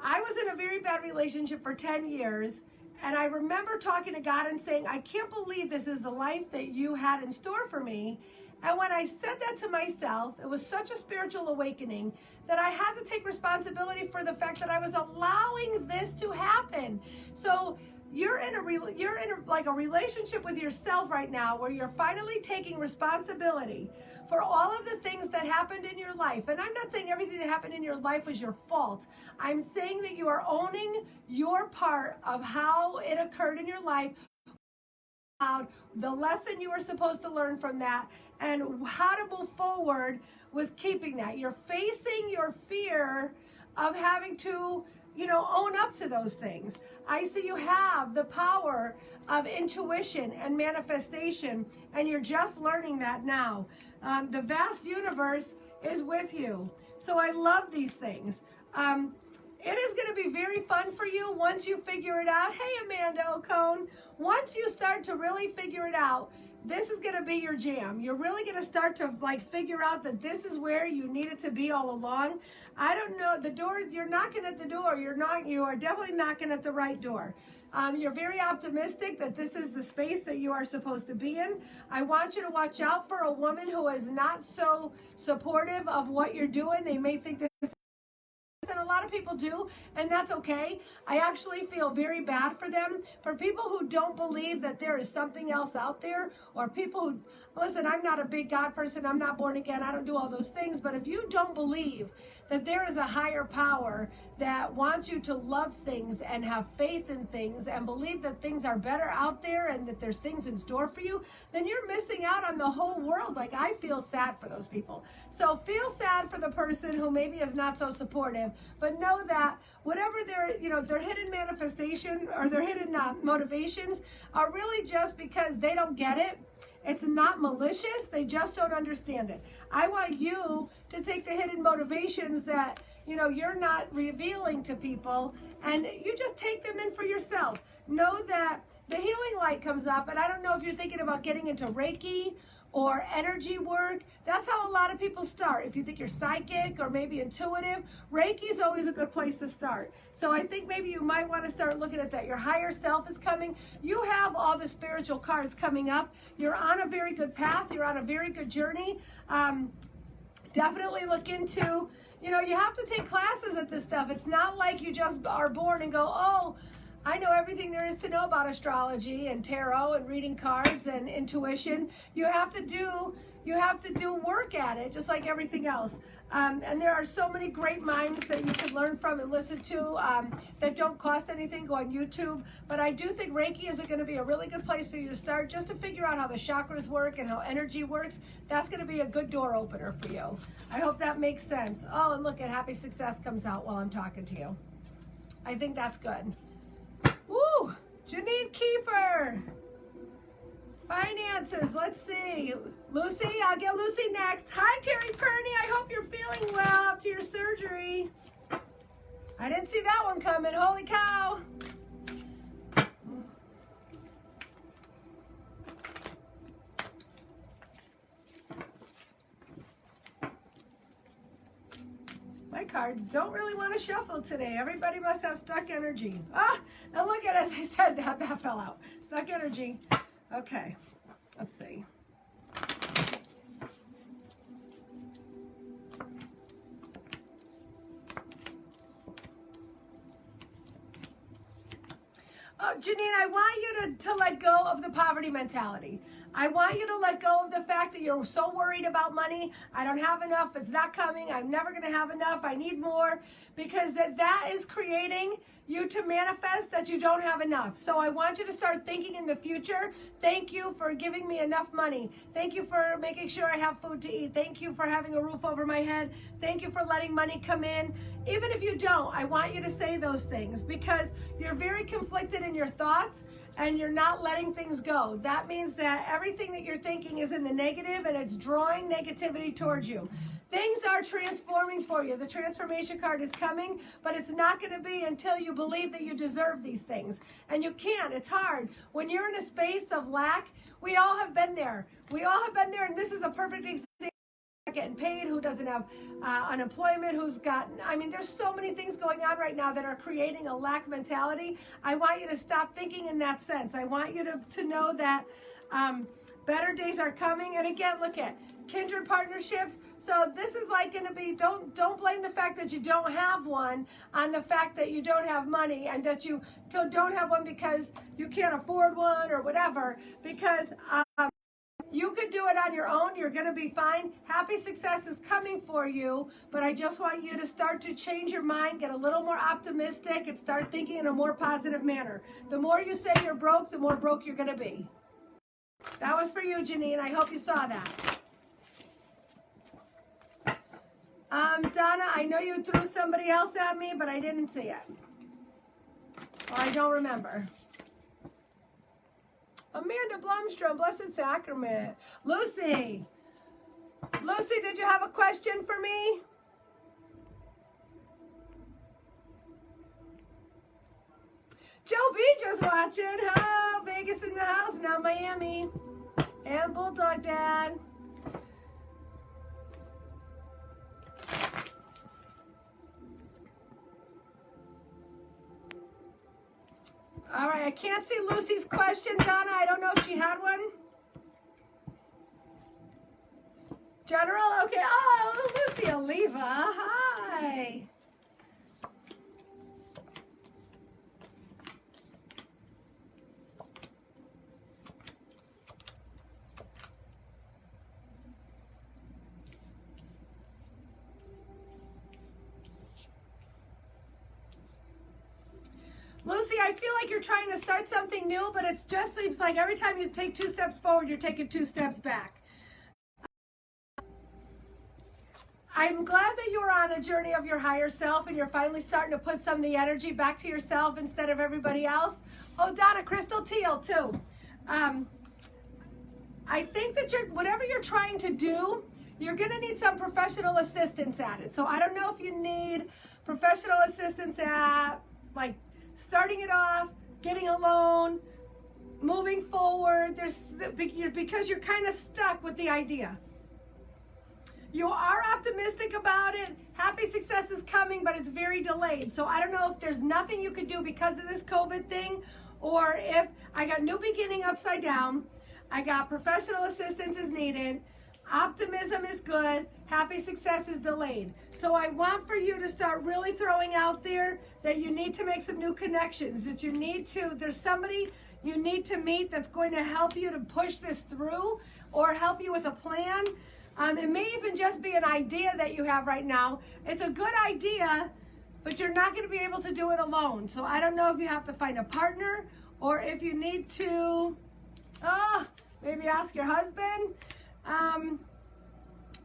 I was in a very bad relationship for 10 years. And I remember talking to God and saying, I can't believe this is the life that you had in store for me. And when I said that to myself, it was such a spiritual awakening that I had to take responsibility for the fact that I was allowing this to happen. So you're in a relationship with yourself right now where you're finally taking responsibility for all of the things that happened in your life. And I'm not saying everything that happened in your life was your fault. I'm saying that you are owning your part of how it occurred in your life, the lesson you were supposed to learn from that, and how to move forward with keeping that. You're facing your fear of having to, own up to those things. I see you have the power of intuition and manifestation, and you're just learning that now. The vast universe is with you. So I love these things. It is going to be very fun for you once you figure it out. Hey, Amanda Ocone, once you start to really figure it out, this is going to be your jam. You're really going to start to figure out that this is where you needed to be all along. I don't know, the door, you're knocking at the door. You are definitely knocking at the right door. You're very optimistic that this is the space that you are supposed to be in. I want you to watch out for a woman who is not so supportive of what you're doing. They may think that and a lot of people do, and that's okay. I actually feel very bad for them. For people who don't believe that there is something else out there, or people who, listen, I'm not a big God person, I'm not born again, I don't do all those things, but if you don't believe that there is a higher power that wants you to love things and have faith in things and believe that things are better out there and that there's things in store for you, then you're missing out on the whole world. Like, I feel sad for those people. So feel sad for the person who maybe is not so supportive, but know that whatever their hidden manifestation or their hidden motivations are really just because they don't get it. It's not malicious. They just don't understand it. I want you to take the hidden motivations that, you're not revealing to people, and you just take them in for yourself. Know that the healing light comes up, and I don't know if you're thinking about getting into Reiki or energy work. That's how a lot of people start. If you think you're psychic or maybe intuitive, Reiki is always a good place to start. So I think maybe you might want to start looking at that. Your higher self is coming. You have all the spiritual cards coming up. You're on a very good path. You're on a very good journey. Definitely look into, you have to take classes at this stuff. It's not like you just are born and go, oh, I know everything there is to know about astrology and tarot and reading cards and intuition. You have to do work at it, just like everything else. And there are so many great minds that you can learn from and listen to that don't cost anything. Go on YouTube. But I do think Reiki is going to be a really good place for you to start, just to figure out how the chakras work and how energy works. That's going to be a good door opener for you. I hope that makes sense. Oh, and look at Happy Success comes out while I'm talking to you. I think that's good. Woo! Janine Kiefer. Finances, let's see. Lucy, I'll get Lucy next. Hi, Terry Perney. I hope you're feeling well after your surgery. I didn't see that one coming. Holy cow. My cards don't really want to shuffle today. Everybody must have stuck energy. Ah, and look at, as I said, that fell out. Stuck energy. Okay, let's see. Oh, Janine, I want you to let go of the poverty mentality. I want you to let go of the fact that you're so worried about money. I don't have enough. It's not coming. I'm never going to have enough. I need more. Because that is creating you to manifest that you don't have enough. So I want you to start thinking in the future. Thank you for giving me enough money. Thank you for making sure I have food to eat. Thank you for having a roof over my head. Thank you for letting money come in. Even if you don't, I want you to say those things because you're very conflicted in your thoughts and you're not letting things go. That means that everything that you're thinking is in the negative and it's drawing negativity towards you. Things are transforming for you. The transformation card is coming, but it's not going to be until you believe that you deserve these things. And you can't. It's hard. When you're in a space of lack, we all have been there. We all have been there, and this is a perfect example. getting paid, who doesn't have unemployment, who's got, I mean, there's so many things going on right now that are creating a lack mentality. I want you to stop thinking in that sense. I want you to know that better days are coming. And again, look at kindred partnerships. So this is like going to be, don't blame the fact that you don't have one on the fact that you don't have money, and that you don't have one because you can't afford one or whatever, because you could do it on your own. You're going to be fine. Happy success is coming for you, but I just want you to start to change your mind, get a little more optimistic, and start thinking in a more positive manner. The more you say you're broke, the more broke you're going to be. That was for you, Janine. I hope you saw that. Donna, I know you threw somebody else at me, but I didn't see it. Or I don't remember. Amanda Blumstrom, Blessed Sacrament. Lucy, did you have a question for me? Joe Beach is watching. Oh, Vegas in the house, now Miami. And Bulldog Dad. All right, I can't see Lucy's question, Donna. I don't know if she had one. General, okay. Oh, Lucy Oliva, hi. Lucy, I feel like you're trying to start something new, but it just seems like every time you take 2 steps forward, you're taking 2 steps back. I'm glad that you are on a journey of your higher self, and you're finally starting to put some of the energy back to yourself instead of everybody else. Oh, Donna, Crystal Teal, too. I think that whatever you're trying to do, you're going to need some professional assistance at it. So I don't know if you need professional assistance at, like, starting it off, getting a loan, moving forward. Because you're kind of stuck with the idea. You are optimistic about it. Happy success is coming, but it's very delayed. So I don't know if there's nothing you could do because of this COVID thing, or if I got new beginning upside down. I got professional assistance is needed. Optimism is good. Happy success is delayed. So I want for you to start really throwing out there that you need to make some new connections, that you need to, there's somebody you need to meet that's going to help you to push this through or help you with a plan. It may even just be an idea that you have right now. It's a good idea, but you're not going to be able to do it alone. So I don't know if you have to find a partner or if you need to, maybe ask your husband.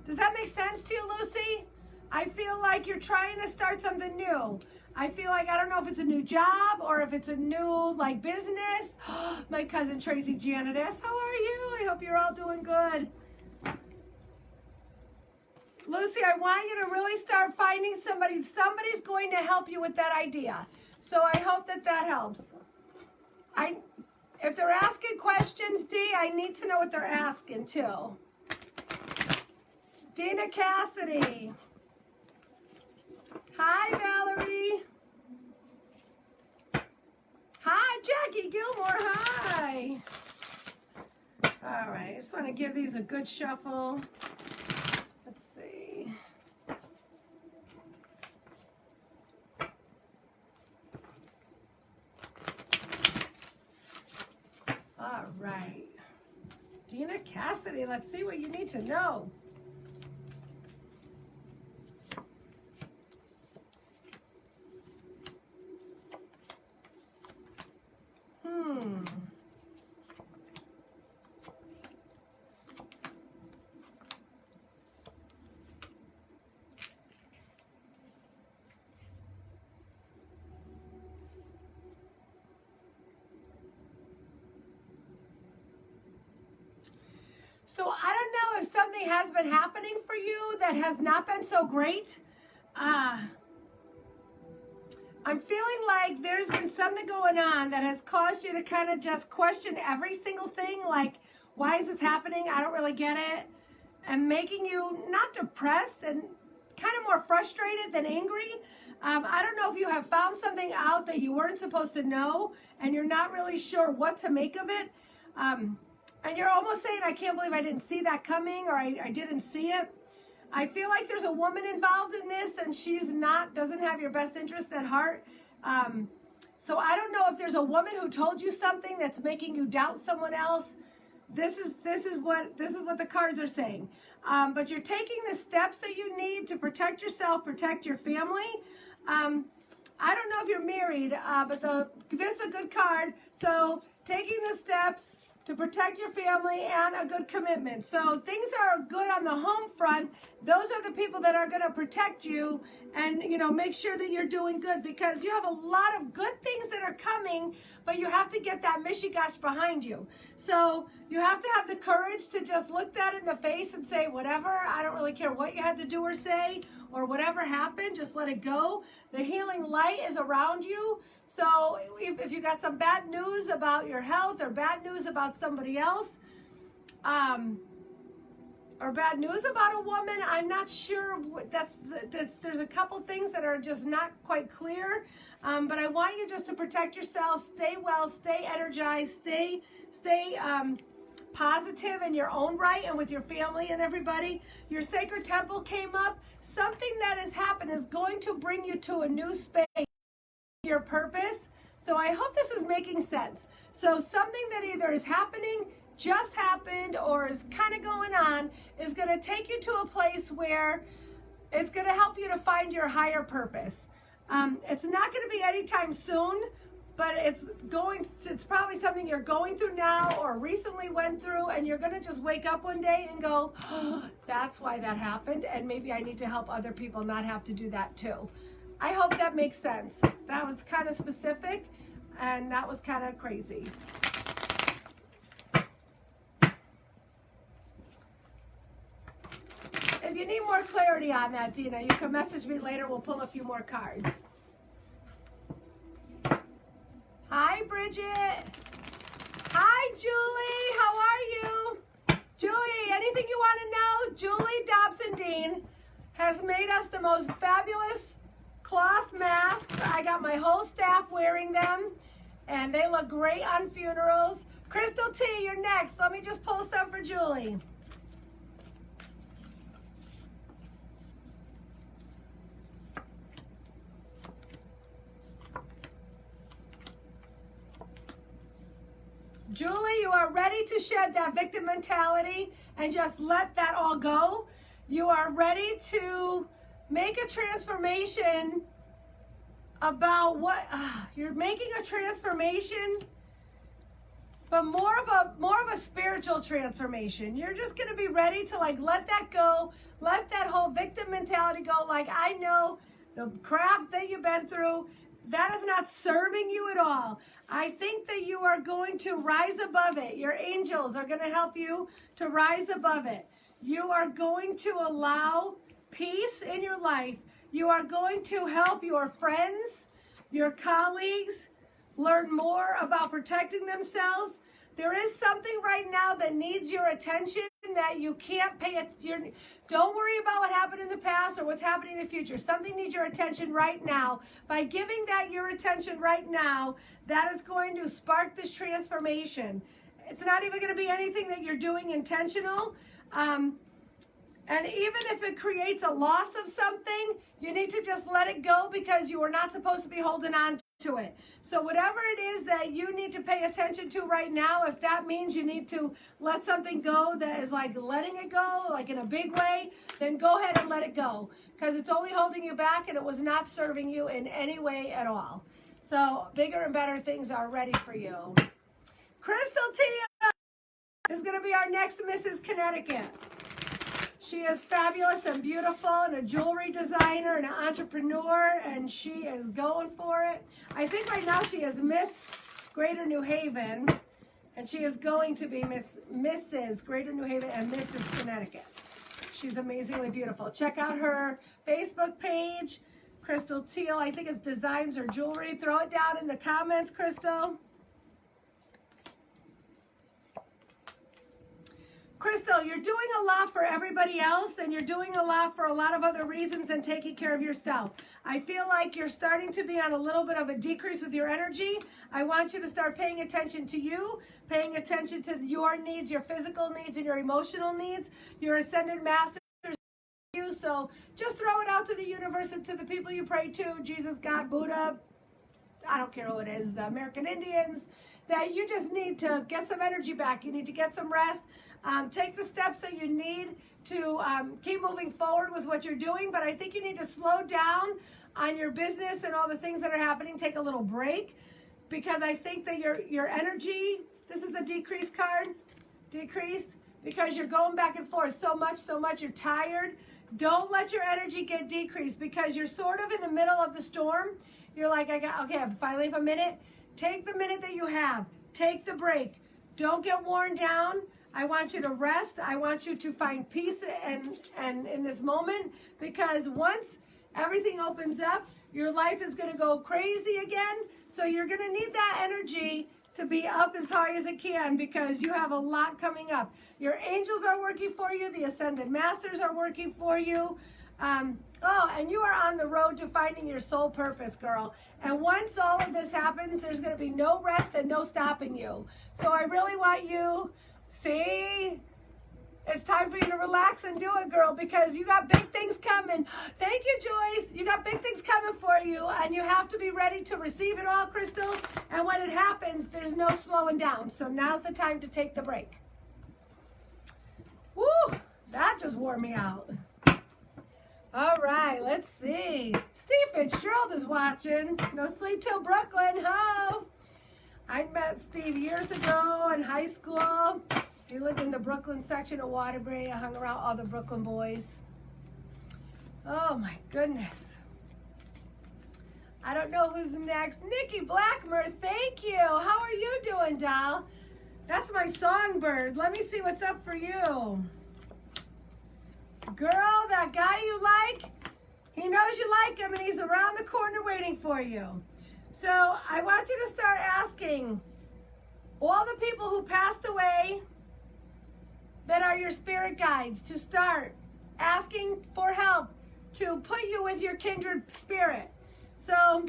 Does that make sense to you, Lucy? I feel like you're trying to start something new. I feel like, I don't know if it's a new job or if it's a new, like, business. My cousin Tracy Janitis, how are you? I hope you're all doing good. Lucy, I want you to really start finding somebody. Somebody's going to help you with that idea. So I hope that that helps. If they're asking questions, Dee, I need to know what they're asking, too. Dina Cassidy. Hi, Valerie. Hi, Jackie Gilmore. Hi. All right, I just want to give these a good shuffle. Let's see. All right. Dina Cassidy, let's see what you need to know. So I don't know if something has been happening for you that has not been so great. I'm feeling like there's been something going on that has caused you to kind of just question every single thing. Like, why is this happening? I don't really get it. and making you not depressed and kind of more frustrated than angry. I don't know if you have found something out that you weren't supposed to know and you're not really sure what to make of it. And you're almost saying, I can't believe I didn't see that coming, or I didn't see it. I feel like there's a woman involved in this and she's doesn't have your best interest at heart. So I don't know if there's a woman who told you something that's making you doubt someone else. This is what the cards are saying. But you're taking the steps that you need to protect yourself, protect your family. I don't know if you're married, but this is a good card. So taking the steps to protect your family and a good commitment. So things are good on the home front. Those are the people that are going to protect you and, make sure that you're doing good, because you have a lot of good things that are coming, but you have to get that mishigash behind you. So you have to have the courage to just look that in the face and say, whatever, I don't really care what you had to do or say, or whatever happened, just let it go. The healing light is around you. So if you got some bad news about your health, or bad news about somebody else, or bad news about a woman, I'm not sure. There's a couple things that are just not quite clear. But I want you just to protect yourself, stay well, stay energized, stay positive in your own right and with your family and everybody. Your sacred temple came up. Something that has happened is going to bring you to a new space, your purpose. So I hope this is making sense. So something that either is happening, just happened, or is kind of going on is going to take you to a place where it's going to help you to find your higher purpose. It's not going to be anytime soon, but it's probably something you're going through now or recently went through, and you're going to just wake up one day and go, oh, that's why that happened, and maybe I need to help other people not have to do that too. I hope that makes sense. That was kind of specific, and that was kind of crazy. If you need more clarity on that, Dina, you can message me later. We'll pull a few more cards. Hi, Bridget. Hi, Julie. How are you? Julie, anything you want to know? Julie Dobson-Dean has made us the most fabulous cloth masks. I got my whole staff wearing them, and they look great on funerals. Crystal T, you're next. Let me just pull some for Julie. Julie, you are ready to shed that victim mentality and just let that all go. You are ready to make a transformation about what you're making a transformation, but more of a spiritual transformation. You're just going to be ready to let that go, let that whole victim mentality go. I know the crap that you've been through, that is not serving you at all. I think that you are going to rise above it. Your angels are going to help you to rise above it. You are going to allow peace in your life. You are going to help your friends, your colleagues learn more about protecting themselves. There is something right now that needs your attention that you can't pay attention. Don't worry about what happened in the past or what's happening in the future. Something needs your attention right now. By giving that your attention right now, that is going to spark this transformation. It's not even going to be anything that you're doing intentional. And even if it creates a loss of something, you need to just let it go, because you are not supposed to be holding on to it. So whatever it is that you need to pay attention to right now, if that means you need to let something go that is like letting it go, like in a big way, then go ahead and let it go, because it's only holding you back and it was not serving you in any way at all. So bigger and better things are ready for you. Crystal Tia is going to be our next Mrs. Connecticut. She is fabulous and beautiful and a jewelry designer and an entrepreneur, and she is going for it. I think right now she is Miss Greater New Haven, and she is going to be Mrs. Greater New Haven and Mrs. Connecticut. She's amazingly beautiful. Check out her Facebook page, Crystal Teal. I think it's Designs or Jewelry. Throw it down in the comments, Crystal. Crystal, you're doing a lot for everybody else, and you're doing a lot for a lot of other reasons than taking care of yourself. I feel like you're starting to be on a little bit of a decrease with your energy. I want you to start paying attention to you, paying attention to your needs, your physical needs, and your emotional needs. Your ascended masters you, so just throw it out to the universe and to the people you pray to, Jesus, God, Buddha, I don't care who it is, the American Indians, that you just need to get some energy back. You need to get some rest. Take the steps that you need to keep moving forward with what you're doing, but I think you need to slow down on your business and all the things that are happening. Take a little break, because I think that your energy, this is the decrease card, decrease, because you're going back and forth so much, you're tired. Don't let your energy get decreased, because you're sort of in the middle of the storm. You're like, okay, I finally have a minute. Take the minute that you have. Take the break. Don't get worn down. I want you to rest. I want you to find peace and in this moment, because once everything opens up, your life is going to go crazy again. So you're going to need that energy to be up as high as it can, because you have a lot coming up. Your angels are working for you. The ascended masters are working for you. And you are on the road to finding your soul purpose, girl. And once all of this happens, there's going to be no rest and no stopping you. So I really want you, see, it's time for you to relax and do it, girl, because you got big things coming. Thank you, Joyce. You got big things coming for you, and you have to be ready to receive it all, Crystal. And when it happens, there's no slowing down. So now's the time to take the break. Woo, that just wore me out. All right, let's see. Steve Fitzgerald is watching. No sleep till Brooklyn. Ho! I met Steve years ago in high school. He lived in the Brooklyn section of Waterbury. I hung around all the Brooklyn boys. Oh my goodness. I don't know who's next. Nicki Blackmer, thank you. How are you doing, doll? That's my songbird. Let me see what's up for you. Girl, that guy you like, he knows you like him, and he's around the corner waiting for you. So I want you to start asking all the people who passed away that are your spirit guides to start asking for help to put you with your kindred spirit. So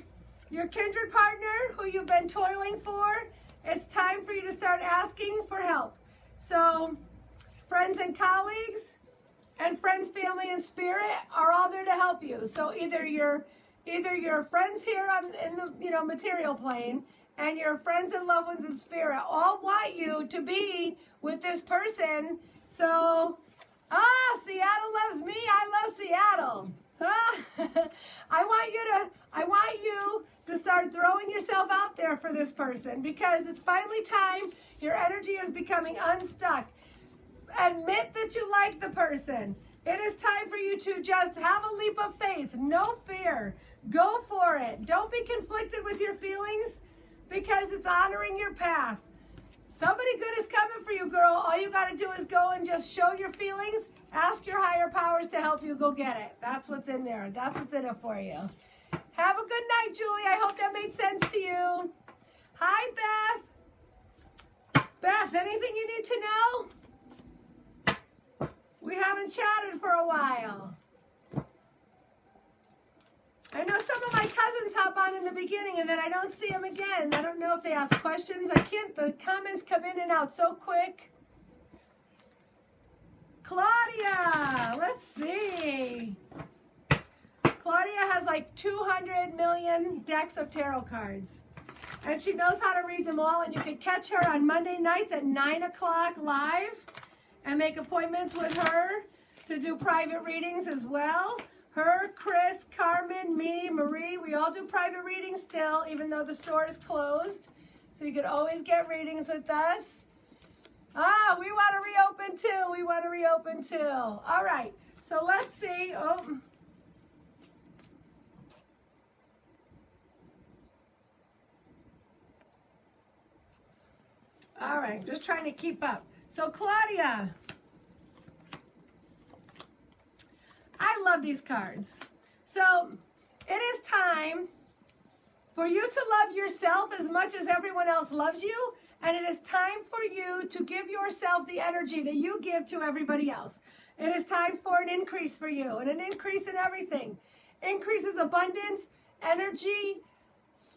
your kindred partner who you've been toiling for, it's time for you to start asking for help. So friends and colleagues and friends, family, and spirit are all there to help you. So either your friends here in the material plane and your friends and loved ones in spirit all want you to be with this person. So, Seattle loves me. I love Seattle. I want you to start throwing yourself out there for this person, because it's finally time. Your energy is becoming unstuck. Admit that you like the person. It is time for you to just have a leap of faith. No fear. Go for it. Don't be conflicted with your feelings, because it's honoring your path. Somebody good is coming for you, girl. All you got to do is go and just show your feelings. Ask your higher powers to help you go get it. That's what's in there. That's what's in it for you. Have a good night, Julie. I hope that made sense to you. Hi, Beth. Beth, anything you need to know? We haven't chatted for a while. I know some of my cousins hop on in the beginning and then I don't see them again. I don't know if they ask questions. The comments come in and out so quick. Claudia, let's see. Claudia has like 200 million decks of tarot cards. And she knows how to read them all, and you can catch her on Monday nights at 9 o'clock live and make appointments with her to do private readings as well. Her, Chris, Carmen, me, Marie, we all do private readings still, even though the store is closed. So you can always get readings with us. We want to reopen too. We want to reopen too. All right. So let's see. All right. Just trying to keep up. So Claudia, I love these cards. So it is time for you to love yourself as much as everyone else loves you, And it is time for you to give yourself the energy that you give to everybody else. It is time for an increase for you, and an increase in everything. Increases abundance, energy,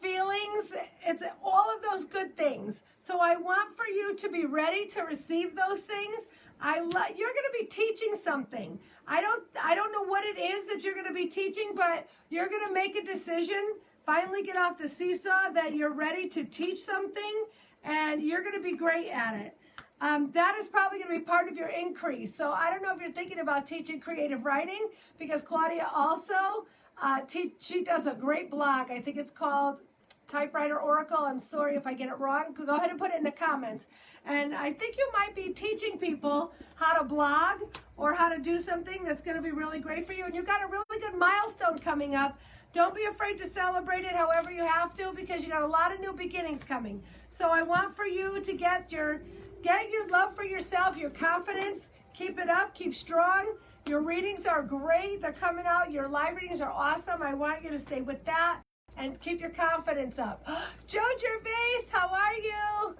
feelings, it's all of those good things. So I want for you to be ready to receive those things. You're going to be teaching something. I don't know what it is that you're going to be teaching, but you're going to make a decision, finally get off the seesaw, that you're ready to teach something, and you're going to be great at it. That is probably going to be part of your increase. So I don't know if you're thinking about teaching creative writing, because Claudia also, she does a great blog. I think it's called Typewriter Oracle. I'm sorry if I get it wrong. Go ahead and put it in the comments. And I think you might be teaching people how to blog or how to do something that's going to be really great for you. And you've got a really good milestone coming up. Don't be afraid to celebrate it however you have to, because you got a lot of new beginnings coming. So I want for you to get your love for yourself, your confidence. Keep it up. Keep strong. Your readings are great. They're coming out. Your live readings are awesome. I want you to stay with that and keep your confidence up. Joe Gervais, how are you?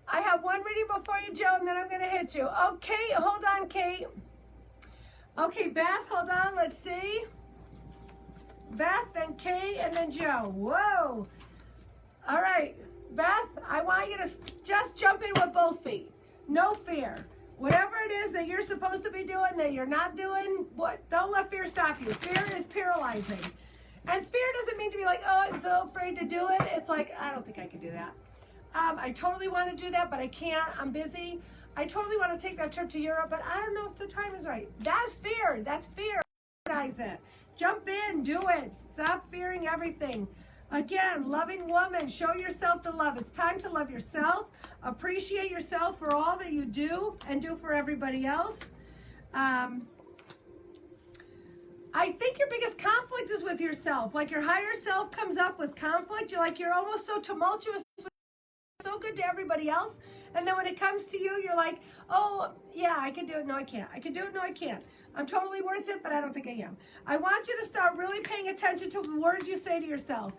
I have one reading before you, Joe, and then I'm going to hit you. Okay, hold on, Kate. Okay, Beth, hold on. Let's see. Beth, then Kate, and then Joe. Whoa. All right. Beth, I want you to just jump in with both feet. No fear. Whatever it is that you're supposed to be doing that you're not doing, don't let fear stop you. Fear is paralyzing. And fear doesn't mean to be like, oh, I'm so afraid to do it. It's like, I don't think I can do that. I totally want to do that, but I can't. I'm busy. I totally want to take that trip to Europe, but I don't know if the time is right. That's fear. That's fear. Recognize it. Jump in. Do it. Stop fearing everything. Again, loving woman, show yourself the love. It's time to love yourself. Appreciate yourself for all that you do and do for everybody else. I think your biggest conflict is with yourself. Like your higher self comes up with conflict. You're almost so tumultuous, so good to everybody else. And then when it comes to you, you're like, oh, yeah, I can do it. No, I can't. I can do it. No, I can't. I'm totally worth it, but I don't think I am. I want you to start really paying attention to the words you say to yourself.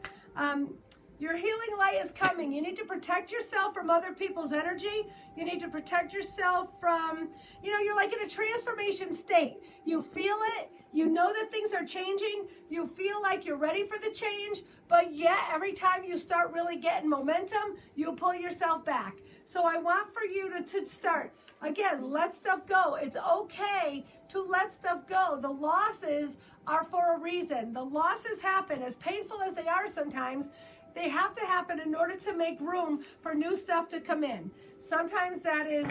Your healing light is coming. You need to protect yourself from other people's energy. You need to protect yourself from, you're like in a transformation state. You feel it. You know that things are changing. You feel like you're ready for the change. But yet, every time you start really getting momentum, you pull yourself back. So I want for you to start, again, let stuff go. It's okay to let stuff go. The losses are for a reason. The losses happen, as painful as they are sometimes. They have to happen in order to make room for new stuff to come in. Sometimes that is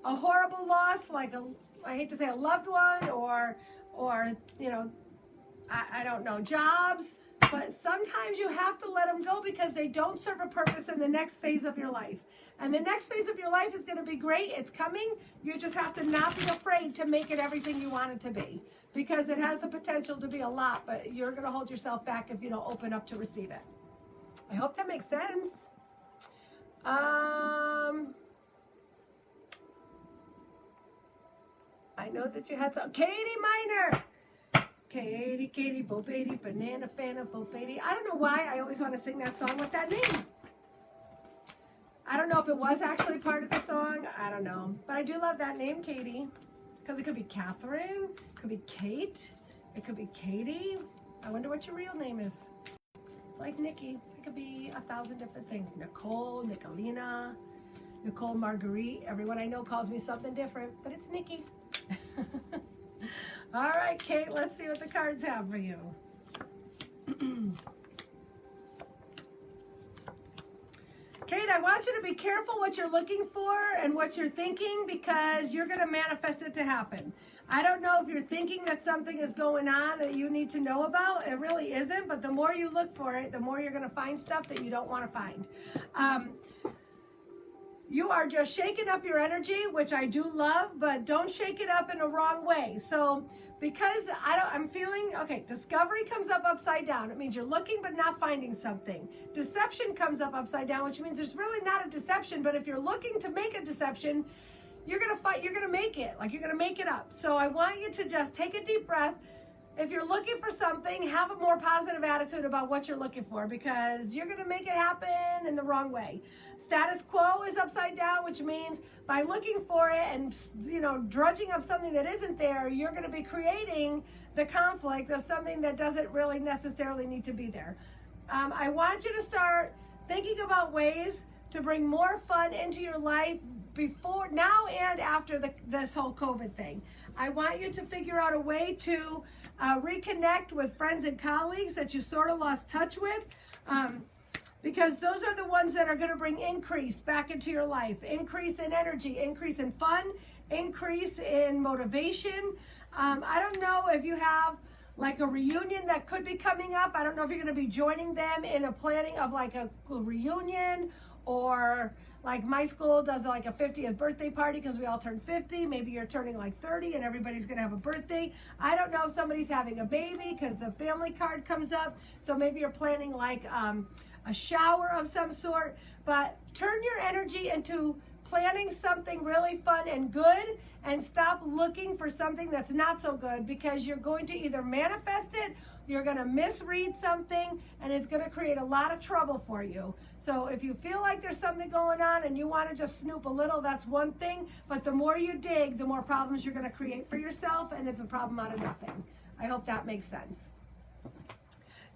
a horrible loss, like I hate to say a loved one, or I don't know, jobs. But sometimes you have to let them go because they don't serve a purpose in the next phase of your life. And the next phase of your life is going to be great. It's coming. You just have to not be afraid to make it everything you want it to be, because it has the potential to be a lot, but you're going to hold yourself back if you don't open up to receive it. I hope that makes sense. I know that you had some. Katie Miner. Katie, Bobady, Banana Fana, Bofady. I don't know why I always want to sing that song with that name. I don't know if it was actually part of the song. I don't know. But I do love that name, Katie. Because it could be Catherine. It could be Kate. It could be Katie. I wonder what your real name is. Like Nicki. It could be 1,000 different things. Nicole, Nicolina, Nicole Marguerite. Everyone I know calls me something different, but it's Nicki. All right, Kate, let's see what the cards have for you. Kate, I want you to be careful what you're looking for and what you're thinking, because you're going to manifest it to happen. I don't know if you're thinking that something is going on that you need to know about. It really isn't, but the more you look for it, the more you're going to find stuff that you don't want to find. You are just shaking up your energy, which I do love, but don't shake it up in a wrong way. So because I'm feeling, okay, discovery comes up upside down. It means you're looking but not finding something. Deception comes up upside down, which means there's really not a deception, but if you're looking to make a deception, you're going to make it, like you're going to make it up. So I want you to just take a deep breath, if you're looking for something, have a more positive attitude about what you're looking for, because you're going to make it happen in the wrong way. Status quo is upside down, which means by looking for it and, you know, drudging up something that isn't there, you're going to be creating the conflict of something that doesn't really necessarily need to be there. I want you to start thinking about ways to bring more fun into your life before, now and after this whole COVID thing. I want you to figure out a way to reconnect with friends and colleagues that you sort of lost touch with, because those are the ones that are going to bring increase back into your life. Increase in energy, increase in fun, increase in motivation. I don't know if you have like a reunion that could be coming up. I don't know if you're going to be joining them in a planning of like a reunion, or like my school does like a 50th birthday party because we all turned 50. Maybe you're turning like 30 and everybody's going to have a birthday. I don't know if somebody's having a baby because the family card comes up. So maybe you're planning like a shower of some sort. But turn your energy into planning something really fun and good, and stop looking for something that's not so good, because you're going to either manifest it, you're going to misread something, and it's going to create a lot of trouble for you. So if you feel like there's something going on and you want to just snoop a little, that's one thing, but the more you dig, the more problems you're going to create for yourself, and it's a problem out of nothing. I hope that makes sense.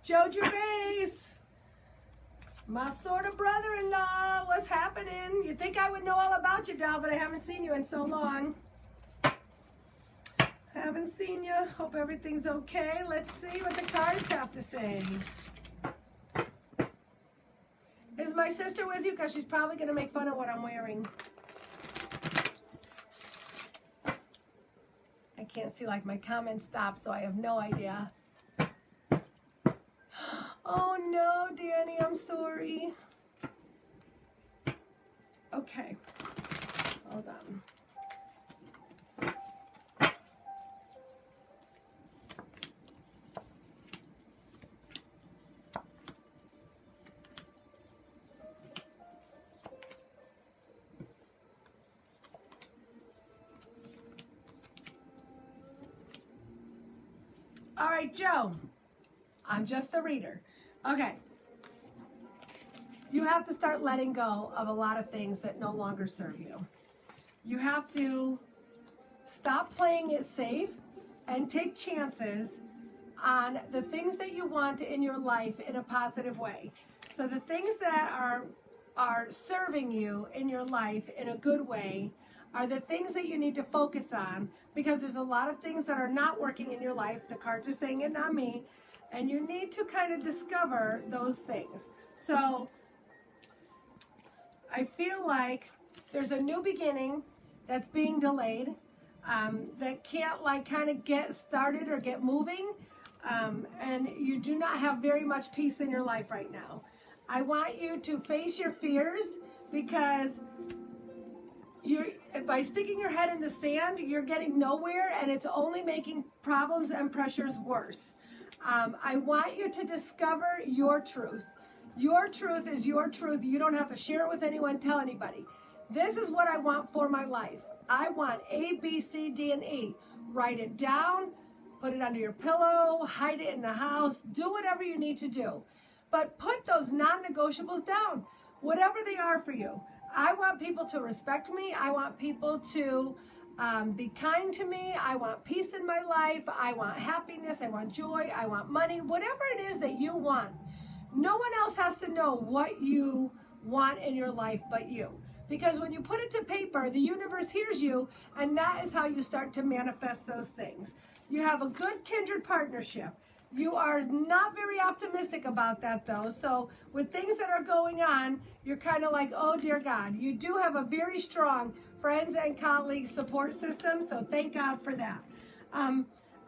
Joe Gervais, my sort of brother-in-law, what's happening? You'd think I would know all about you, Dal, but I haven't seen you in so long. Haven't seen you. Hope everything's okay. Let's see what the cards have to say. Is my sister with you? Because she's probably going to make fun of what I'm wearing. I can't see, like, my comments stopped, so I have no idea. Oh no, Danny, I'm sorry. Okay, hold on. All right, Joe, I'm just the reader. Okay. You have to start letting go of a lot of things that no longer serve you. You have to stop playing it safe and take chances on the things that you want in your life in a positive way. So the things that are serving you in your life in a good way are the things that you need to focus on, because there's a lot of things that are not working in your life. The cards are saying it, not me. And you need to kind of discover those things. So I feel like there's a new beginning that's being delayed, that can't like kind of get started or get moving. And you do not have very much peace in your life right now. I want you to face your fears, because by sticking your head in the sand, you're getting nowhere, and it's only making problems and pressures worse. I want you to discover your truth. Your truth is your truth. You don't have to share it with anyone, tell anybody. This is what I want for my life. I want A, B, C, D, and E. Write it down, put it under your pillow, hide it in the house, do whatever you need to do. But put those non-negotiables down, whatever they are for you. I want people to respect me. I want people to be kind to me. I want peace in my life. I want happiness. I want joy. I want money. Whatever it is that you want. No one else has to know what you want in your life but you. Because when you put it to paper, the universe hears you, and that is how you start to manifest those things. You have a good kindred partnership. You are not very optimistic about that, though. So with things that are going on, you're kind of like, oh, dear God. You do have a very strong friends and colleagues support system, so thank God for that.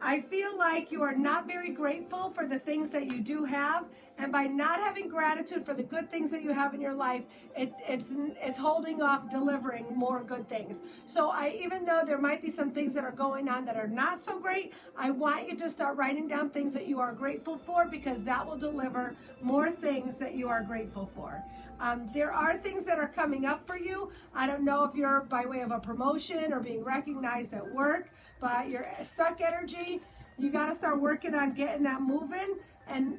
I feel like you are not very grateful for the things that you do have, and by not having gratitude for the good things that you have in your life, it's holding off delivering more good things. So even though there might be some things that are going on that are not so great, I want you to start writing down things that you are grateful for, because that will deliver more things that you are grateful for. There are things that are coming up for you. I don't know if you're by way of a promotion or being recognized at work, but your stuck energy, You got to start working on getting that moving, and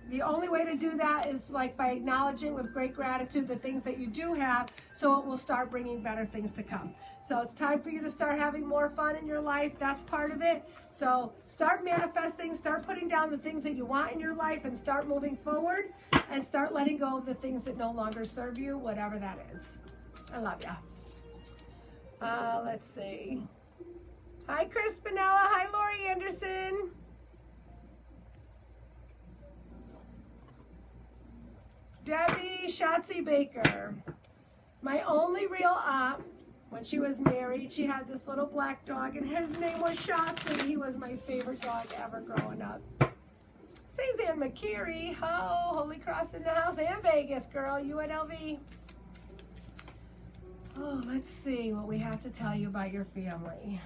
the only way to do that is like by acknowledging with great gratitude the things that you do have, so it will start bringing better things to come. So it's time for you to start having more fun in your life. That's part of it. So start manifesting, start putting down the things that you want in your life, and start moving forward, and start letting go of the things that no longer serve you, whatever that is. I love ya. Let's see. Hi, Chris Spinella. Hi, Lori Anderson. Debbie Shotzi Baker. My only real aunt, when she was married, she had this little black dog, and his name was Shotzi. He was my favorite dog ever growing up. Suzanne McCary. Oh, Holy Cross in the house, and Vegas, girl. UNLV. Oh, let's see what we have to tell you about your family.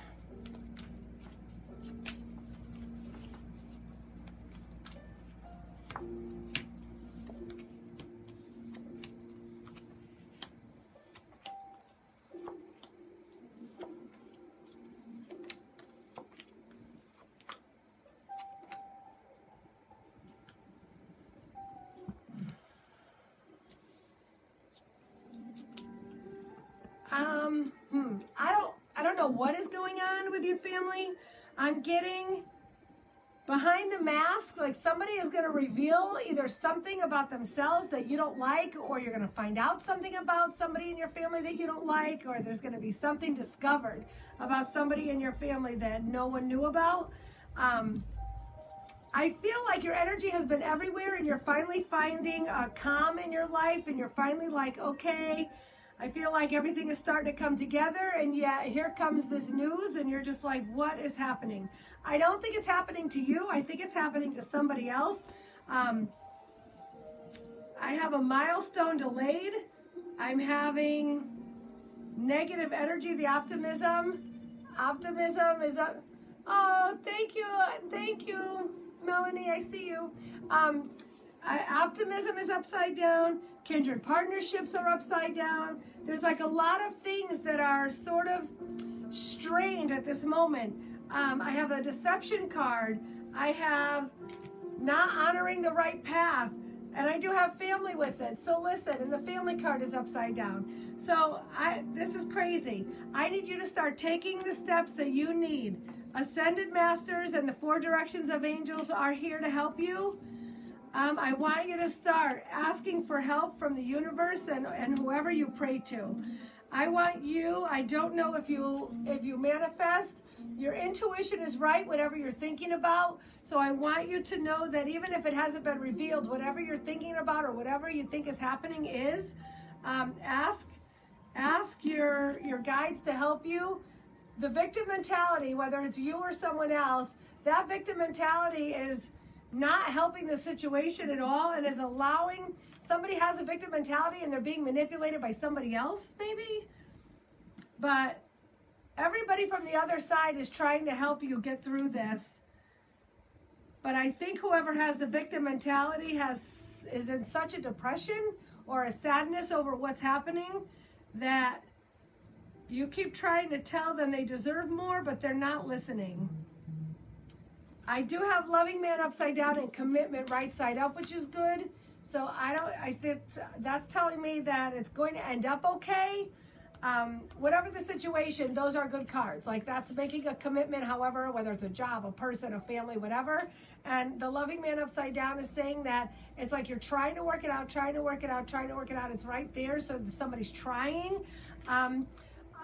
I don't know what is going on with your family. I'm getting behind the mask, like somebody is going to reveal either something about themselves that you don't like, or you're going to find out something about somebody in your family that you don't like, or there's going to be something discovered about somebody in your family that no one knew about. I feel like your energy has been everywhere, and you're finally finding a calm in your life, and you're finally like, okay, I feel like everything is starting to come together, and yet here comes this news, and you're just like, what is happening? I don't think it's happening to you. I think it's happening to somebody else. I have a milestone delayed. I'm having negative energy. The optimism is up. Oh, thank you, Melanie. I see you. Optimism is upside down. Kindred partnerships are upside down. There's like a lot of things that are sort of strained at this moment. I have a deception card. I have not honoring the right path. And I do have family with it. So listen, and the family card is upside down. So this is crazy. I need you to start taking the steps that you need. Ascended Masters and the 4 directions of angels are here to help you. I want you to start asking for help from the universe and whoever you pray to. I want you, I don't know if you manifest, your intuition is right, whatever you're thinking about. So I want you to know that even if it hasn't been revealed, whatever you're thinking about or whatever you think is happening is, ask your guides to help you. The victim mentality, whether it's you or someone else, that victim mentality is not helping the situation at all, and is allowing, somebody has a victim mentality and they're being manipulated by somebody else maybe, but everybody from the other side is trying to help you get through this. But I think whoever has the victim mentality is in such a depression or a sadness over what's happening that you keep trying to tell them they deserve more, but they're not listening. I do have loving man upside down and commitment right side up, which is good. So I think that's telling me that it's going to end up okay. Whatever the situation, those are good cards. Like that's making a commitment, however, whether it's a job, a person, a family, whatever. And the loving man upside down is saying that it's like you're trying to work it out. It's right there. So somebody's trying.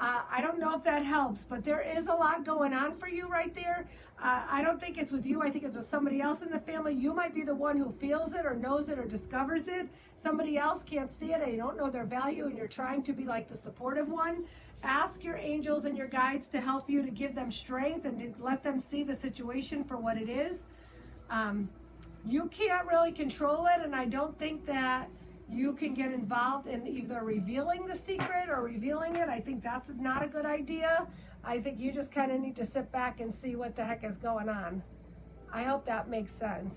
I don't know if that helps, but there is a lot going on for you right there. I don't think it's with you. I think it's with somebody else in the family. You might be the one who feels it or knows it or discovers it. Somebody else can't see it and you don't know their value, and you're trying to be like the supportive one. Ask your angels and your guides to help you, to give them strength and to let them see the situation for what it is. You can't really control it, and I don't think that you can get involved in either revealing the secret or revealing it. I think that's not a good idea. I think you just kind of need to sit back and see what the heck is going on. I hope that makes sense.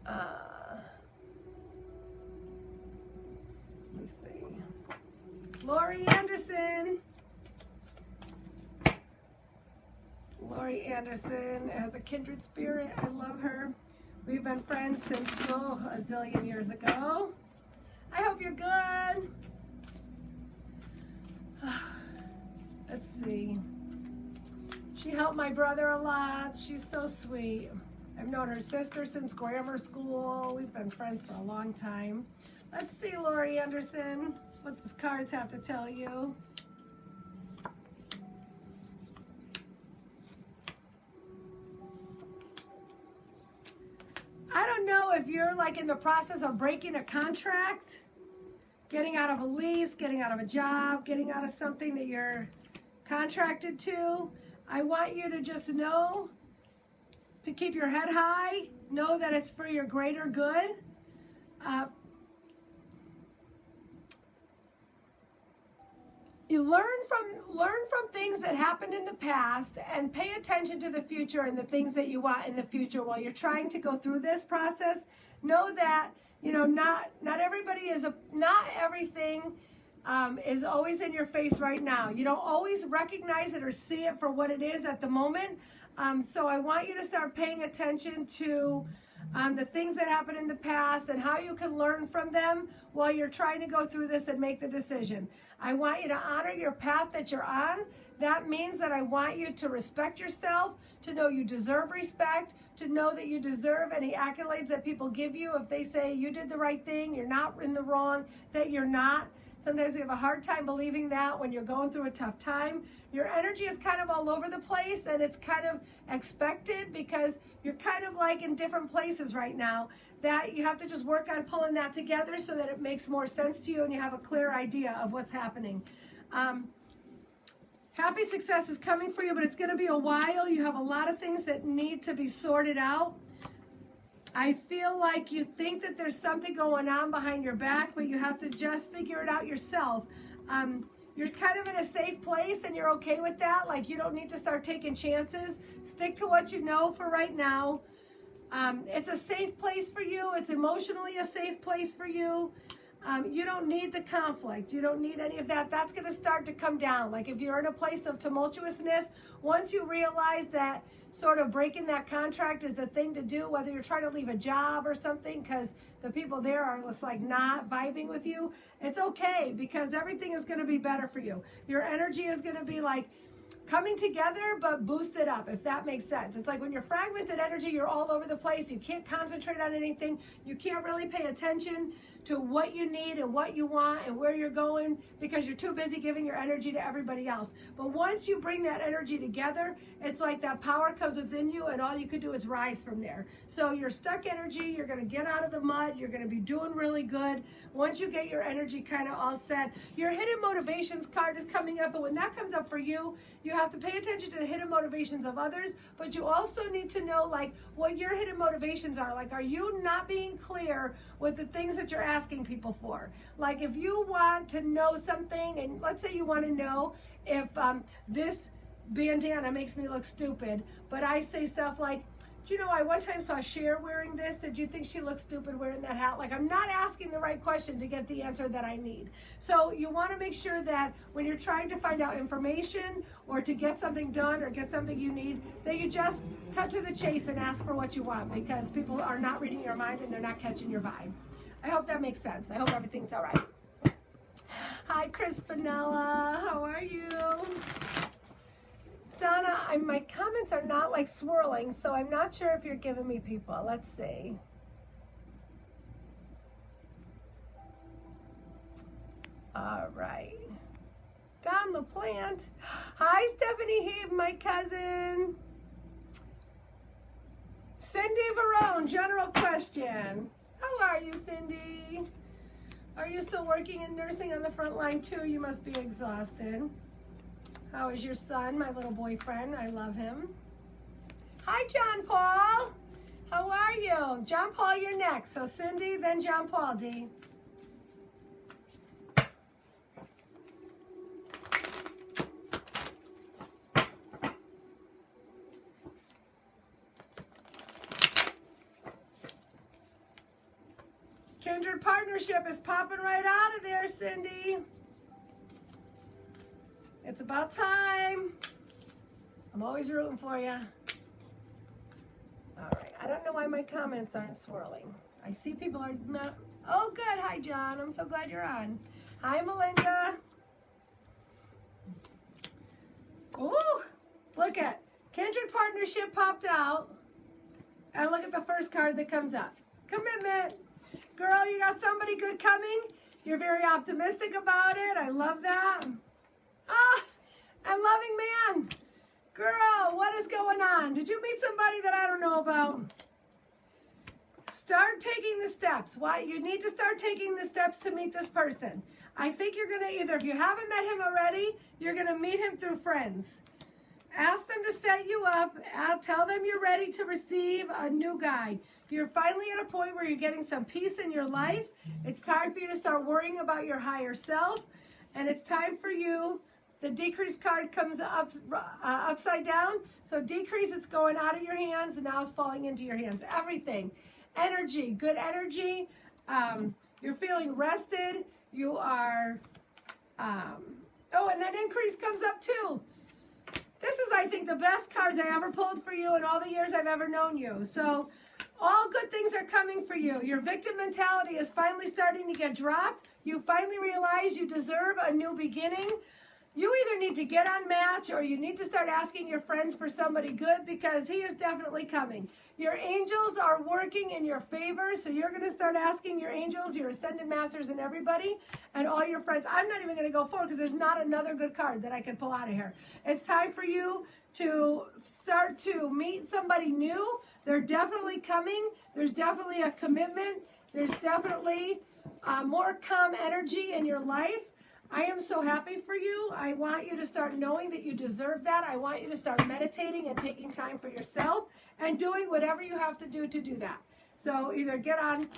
Let me see. Lori Anderson. Lori Anderson as a kindred spirit. I love her. We've been friends since a zillion years ago. I hope you're good. Let's see. She helped my brother a lot. She's so sweet. I've known her sister since grammar school. We've been friends for a long time. Let's see, Lori Anderson, what these cards have to tell you. I don't know if you're like in the process of breaking a contract, getting out of a lease, getting out of a job, getting out of something that you're contracted to. I want you to just know to keep your head high, know that it's for your greater good. You learn from things that happened in the past and pay attention to the future and the things that you want in the future while you're trying to go through this process. Know that, not everything is always in your face right now. You don't always recognize it or see it for what it is at the moment. So I want you to start paying attention to the things that happened in the past and how you can learn from them while you're trying to go through this and make the decision. I want you to honor your path that you're on. That means that I want you to respect yourself, to know you deserve respect, to know that you deserve any accolades that people give you. If they say you did the right thing, you're not in the wrong, that you're not. Sometimes we have a hard time believing that when you're going through a tough time. Your energy is kind of all over the place, and it's kind of expected because you're kind of like in different places right now, that you have to just work on pulling that together so that it makes more sense to you and you have a clear idea of what's happening. Happy success is coming for you, but it's going to be a while. You have a lot of things that need to be sorted out. I feel like you think that there's something going on behind your back, but you have to just figure it out yourself. You're kind of in a safe place and you're okay with that. Like, you don't need to start taking chances. Stick to what you know for right now. It's a safe place for you. It's emotionally a safe place for you. You don't need the conflict. You don't need any of that. That's going to start to come down. Like, if you're in a place of tumultuousness, once you realize that sort of breaking that contract is the thing to do, whether you're trying to leave a job or something because the people there are just like not vibing with you, it's okay because everything is going to be better for you. Your energy is going to be like coming together but boosted up, if that makes sense. It's like when you're fragmented energy, you're all over the place. You can't concentrate on anything. You can't really pay attention to what you need and what you want and where you're going because you're too busy giving your energy to everybody else. But once you bring that energy together, it's like that power comes within you and all you can do is rise from there. So your stuck energy, you're going to get out of the mud. You're going to be doing really good. Once you get your energy kind of all set, your hidden motivations card is coming up. But when that comes up for you, you have to pay attention to the hidden motivations of others. But you also need to know like what your hidden motivations are. Like, are you not being clear with the things that you're asking people for? Like, if you want to know something, and let's say you want to know if this bandana makes me look stupid, but I say stuff like, do you know, I one time saw Cher wearing this. Did you think she looked stupid wearing that hat? Like, I'm not asking the right question to get the answer that I need. So you want to make sure that when you're trying to find out information or to get something done or get something you need, that you just cut to the chase and ask for what you want, because people are not reading your mind and they're not catching your vibe. I hope that makes sense. I hope everything's all right. Hi, Chris Vanilla. How are you? Donna, my comments are not like swirling, so I'm not sure if you're giving me people. Let's see. All right. Don LaPlante. Hi, Stephanie Heave, my cousin. Cindy Verone, general question. How are you, Cindy? Are you still working in nursing on the front line too? You must be exhausted. How is your son, my little boyfriend? I love him. Hi, John Paul. How are you? John Paul, you're next. So Cindy, then John Paul, D. Kindred partnership is popping right out of there, Cindy. It's about time. I'm always rooting for you. All right. I don't know why my comments aren't swirling. I see people are... Oh, good. Hi, John. I'm so glad you're on. Hi, Melinda. Ooh, look at Kindred Partnership popped out. And look at the first card that comes up. Commitment. Girl, you got somebody good coming. You're very optimistic about it. I love that. Ah, and loving man. Girl, what is going on? Did you meet somebody that I don't know about? Start taking the steps. Why? You need to start taking the steps to meet this person. I think you're going to either, if you haven't met him already, you're going to meet him through friends. Ask them to set you up. Tell them you're ready to receive a new guy. If you're finally at a point where you're getting some peace in your life, it's time for you to start worrying about your higher self. And it's time for you, the decrease card comes up upside down. So decrease, it's going out of your hands and now it's falling into your hands. Everything. Energy, good energy. You're feeling rested. You are, oh, and then increase comes up too. This is, I think, the best cards I ever pulled for you in all the years I've ever known you. So all good things are coming for you. Your victim mentality is finally starting to get dropped. You finally realize you deserve a new beginning. You either need to get on Match or you need to start asking your friends for somebody good because he is definitely coming. Your angels are working in your favor, so you're going to start asking your angels, your ascended masters, and everybody, and all your friends. I'm not even going to go forward because there's not another good card that I can pull out of here. It's time for you to start to meet somebody new. They're definitely coming. There's definitely a commitment. There's definitely more calm energy in your life. I am so happy for you. I want you to start knowing that you deserve that. I want you to start meditating and taking time for yourself and doing whatever you have to do that. So either get on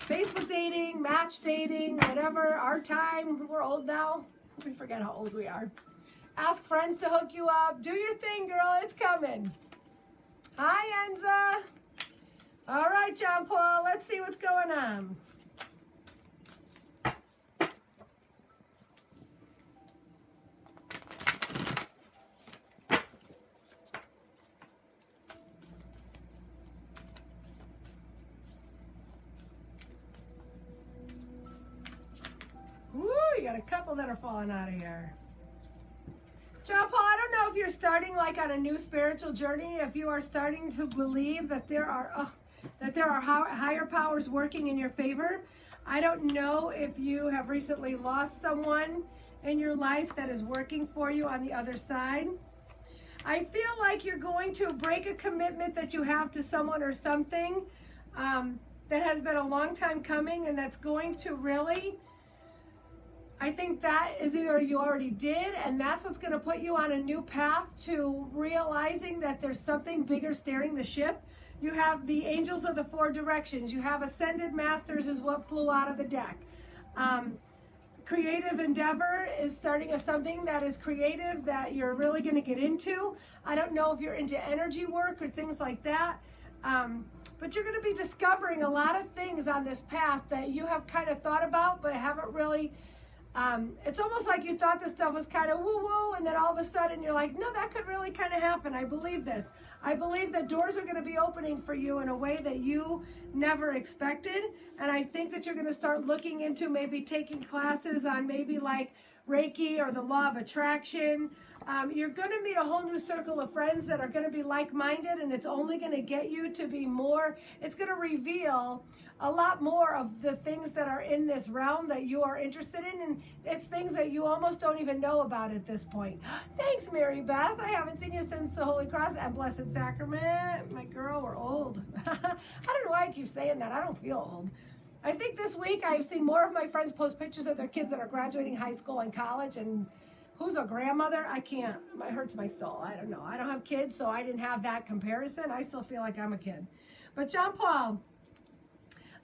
Facebook dating, Match dating, whatever, our time. We're old now. We forget how old we are. Ask friends to hook you up. Do your thing, girl. It's coming. Hi, Enza. All right, John Paul. Let's see what's going on. You got a couple that are falling out of here. John Paul, I don't know if you're starting like on a new spiritual journey, if you are starting to believe that there are higher powers working in your favor. I don't know if you have recently lost someone in your life that is working for you on the other side. I feel like you're going to break a commitment that you have to someone or something that has been a long time coming, and that's going to really... I think that is either you already did, and that's what's going to put you on a new path to realizing that there's something bigger steering the ship. You have the angels of the four directions. You have ascended masters is what flew out of the deck. Creative endeavor is starting something that is creative that you're really going to get into. I don't know if you're into energy work or things like that. But you're going to be discovering a lot of things on this path that you have kind of thought about but haven't really... it's almost like you thought this stuff was kind of woo-woo, and then all of a sudden you're like, no, that could really kind of happen. I believe this. I believe that doors are going to be opening for you in a way that you never expected, and I think that you're going to start looking into maybe taking classes on maybe like Reiki or the law of attraction. You're going to meet a whole new circle of friends that are going to be like-minded, and it's only going to get you to be more, it's going to reveal a lot more of the things that are in this realm that you are interested in, and it's things that you almost don't even know about at this point. Thanks, Mary Beth. I haven't seen you since the Holy Cross and Blessed Sacrament. My girl, we're old. I don't know why I keep saying that. I don't feel old. I think this week I've seen more of my friends post pictures of their kids that are graduating high school and college, and who's a grandmother? I can't. It hurts my soul. I don't know. I don't have kids, so I didn't have that comparison. I still feel like I'm a kid. But John Paul,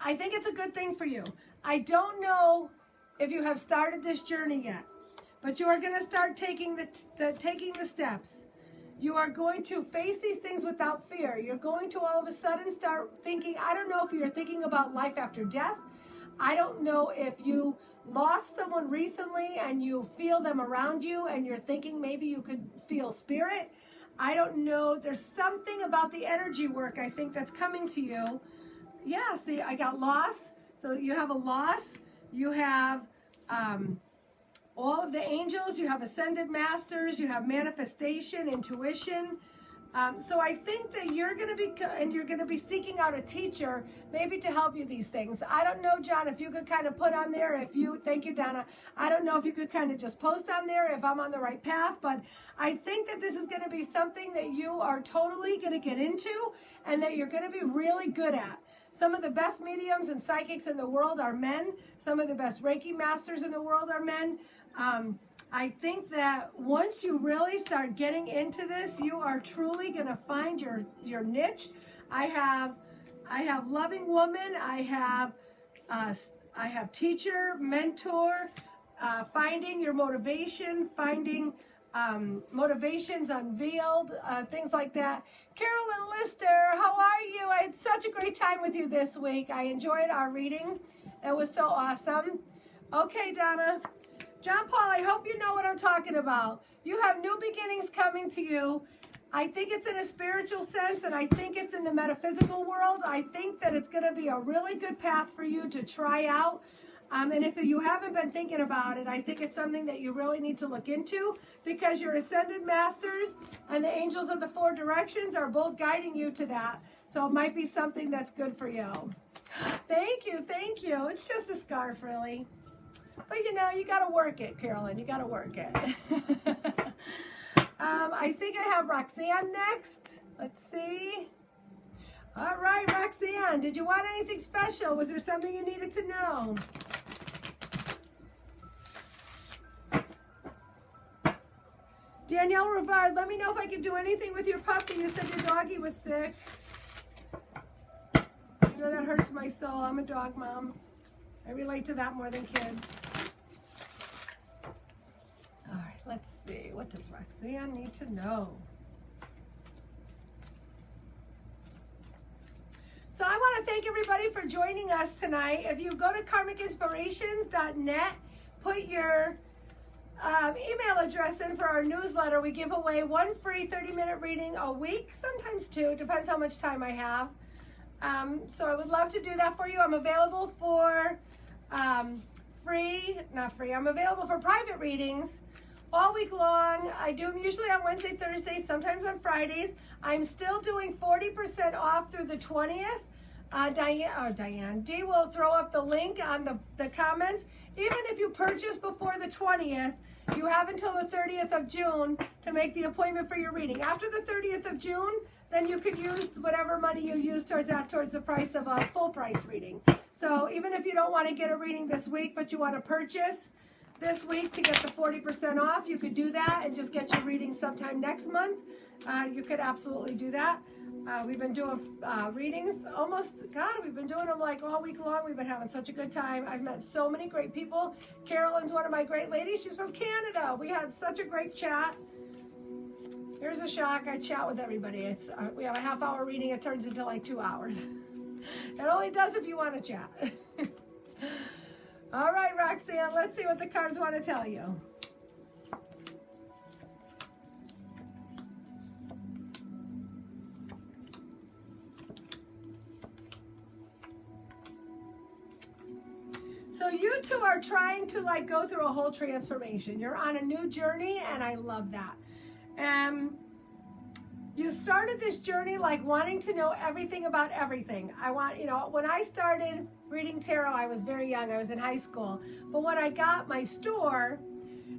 I think it's a good thing for you. I don't know if you have started this journey yet, but you are going to start taking the steps. You are going to face these things without fear. You're going to all of a sudden start thinking, I don't know if you're thinking about life after death. I don't know if you lost someone recently and you feel them around you and you're thinking maybe you could feel spirit. I don't know. There's something about the energy work, I think, that's coming to you. Yeah, see, I got loss. So you have a loss. You have all of the angels. You have ascended masters. You have manifestation, intuition. So I think that you're going to be seeking out a teacher, maybe to help you these things. I don't know, John, if you could kind of put on there, thank you, Donna. I don't know if you could kind of just post on there if I'm on the right path, but I think that this is going to be something that you are totally going to get into and that you're going to be really good at. Some of the best mediums and psychics in the world are men. Some of the best Reiki masters in the world are men. I think that once you really start getting into this, you are truly going to find your niche. I have loving woman. I have teacher, mentor, finding your motivation, finding motivations unveiled, things like that. Carolyn Lister, how are you? I had such a great time with you this week. I enjoyed our reading. It was so awesome. Okay, Donna. John Paul, I hope you know what I'm talking about. You have new beginnings coming to you. I think it's in a spiritual sense, and I think it's in the metaphysical world. I think that it's going to be a really good path for you to try out. And if you haven't been thinking about it, I think it's something that you really need to look into, because your ascended masters and the angels of the four directions are both guiding you to that. So it might be something that's good for you. Thank you, thank you. It's just a scarf, really. But you know, you got to work it, Carolyn. You got to work it. I think I have Roxanne next. Let's see. All right, Roxanne, did you want anything special? Was there something you needed to know? Danielle Rivard, let me know if I can do anything with your puppy. You said your doggy was sick. You know, that hurts my soul. I'm a dog mom. I relate to that more than kids. All right, let's see. What does Roxanne need to know? So I want to thank everybody for joining us tonight. If you go to karmicinspirations.net, put your email address in for our newsletter. We give away one free 30-minute reading a week, sometimes two, depends how much time I have. So I would love to do that for you. I'm available for I'm available for private readings all week long. I do them usually on Wednesday, Thursday, sometimes on Fridays. I'm still doing 40% off through the 20th. Diane, Dee will throw up the link on the comments. Even if you purchase before the 20th, you have until the 30th of June to make the appointment for your reading. After the 30th of June, then you could use whatever money you use towards the price of a full price reading. So even if you don't want to get a reading this week, but you want to purchase this week to get the 40% off, you could do that and just get your reading sometime next month. You could absolutely do that. We've been doing readings we've been doing them like all week long. We've been having such a good time. I've met so many great people. Carolyn's one of my great ladies. She's from Canada. We had such a great chat. Here's a shock. I chat with everybody. We have a half-hour reading. It turns into like 2 hours. It only does if you want to chat. All right, Roxanne, let's see what the cards want to tell you. So you two are trying to go through a whole transformation. You're on a new journey, and I love that. You started this journey wanting to know everything about everything. When I started reading tarot, I was very young. I was in high school. But when I got my store,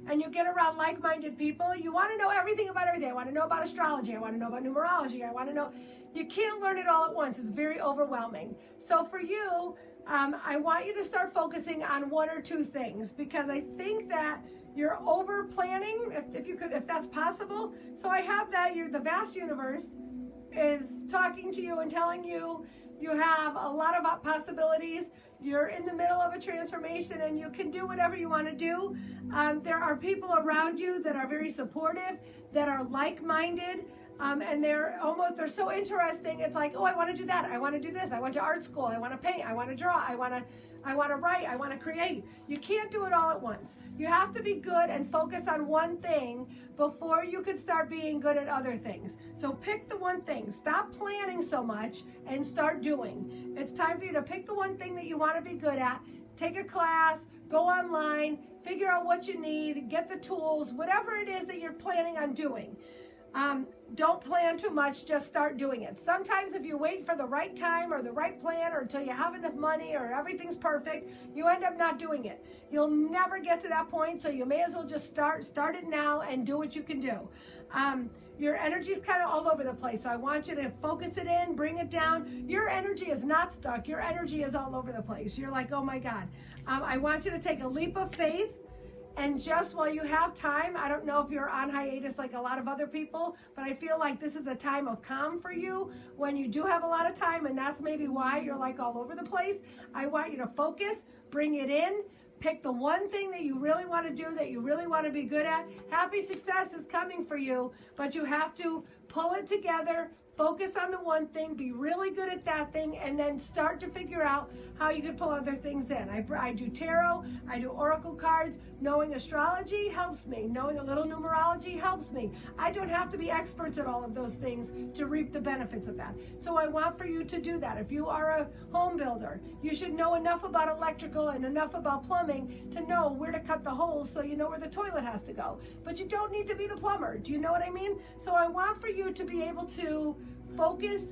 and you get around like-minded people, you want to know everything about everything. I want to know about astrology. I want to know about numerology. I want to know. You can't learn it all at once. It's very overwhelming. So for you, I want you to start focusing on one or two things, because I think that you're over planning, if that's possible. So I have that the vast universe is talking to you and telling you you have a lot of possibilities. You're in the middle of a transformation and you can do whatever you want to do. There are people around you that are very supportive, that are like-minded. and they're so interesting. It's like, oh, I want to do that. I want to do this. I went to art school. I want to paint. I want to draw. I want to write. I want to create. You can't do it all at once. You have to be good and focus on one thing before you can start being good at other things. So pick the one thing. Stop planning so much and start doing. It's time for you to pick the one thing that you want to be good at. Take a class, go online, figure out what you need, get the tools, whatever it is that you're planning on doing. Don't plan too much, just start doing it. Sometimes if you wait for the right time or the right plan or until you have enough money or everything's perfect, you end up not doing it. You'll never get to that point, so you may as well just start it now and do what you can do. Your energy's kind of all over the place, so I want you to focus it in, bring it down. Your energy is not stuck. Your energy is all over the place. You're like, oh my God. I want you to take a leap of faith. And just while you have time, I don't know if you're on hiatus like a lot of other people, but I feel like this is a time of calm for you when you do have a lot of time, and that's maybe why you're like all over the place. I want you to focus, bring it in, pick the one thing that you really want to do, that you really want to be good at. Happy success is coming for you, but you have to pull it together. Focus on the one thing, be really good at that thing, and then start to figure out how you can pull other things in. I do tarot, I do oracle cards. Knowing astrology helps me. Knowing a little numerology helps me. I don't have to be experts at all of those things to reap the benefits of that. So I want for you to do that. If you are a home builder, you should know enough about electrical and enough about plumbing to know where to cut the holes so you know where the toilet has to go. But you don't need to be the plumber. Do you know what I mean? So I want for you to be able to focus,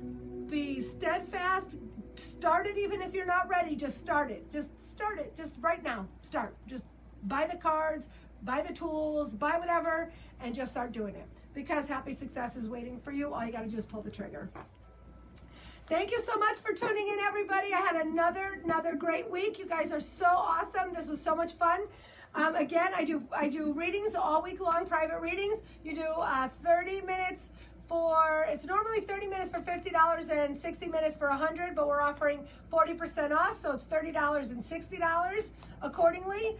be steadfast, start it even if you're not ready. Just start it. Just start it. Just right now. Start. Just buy the cards, buy the tools, buy whatever, and just start doing it. Because happy success is waiting for you. All you got to do is pull the trigger. Thank you so much for tuning in, everybody. I had another great week. You guys are so awesome. This was so much fun. Again, I do readings all week long, private readings. You do 30 minutes. It's normally 30 minutes for $50 and 60 minutes for $100, but we're offering 40% off, so it's $30 and $60 accordingly,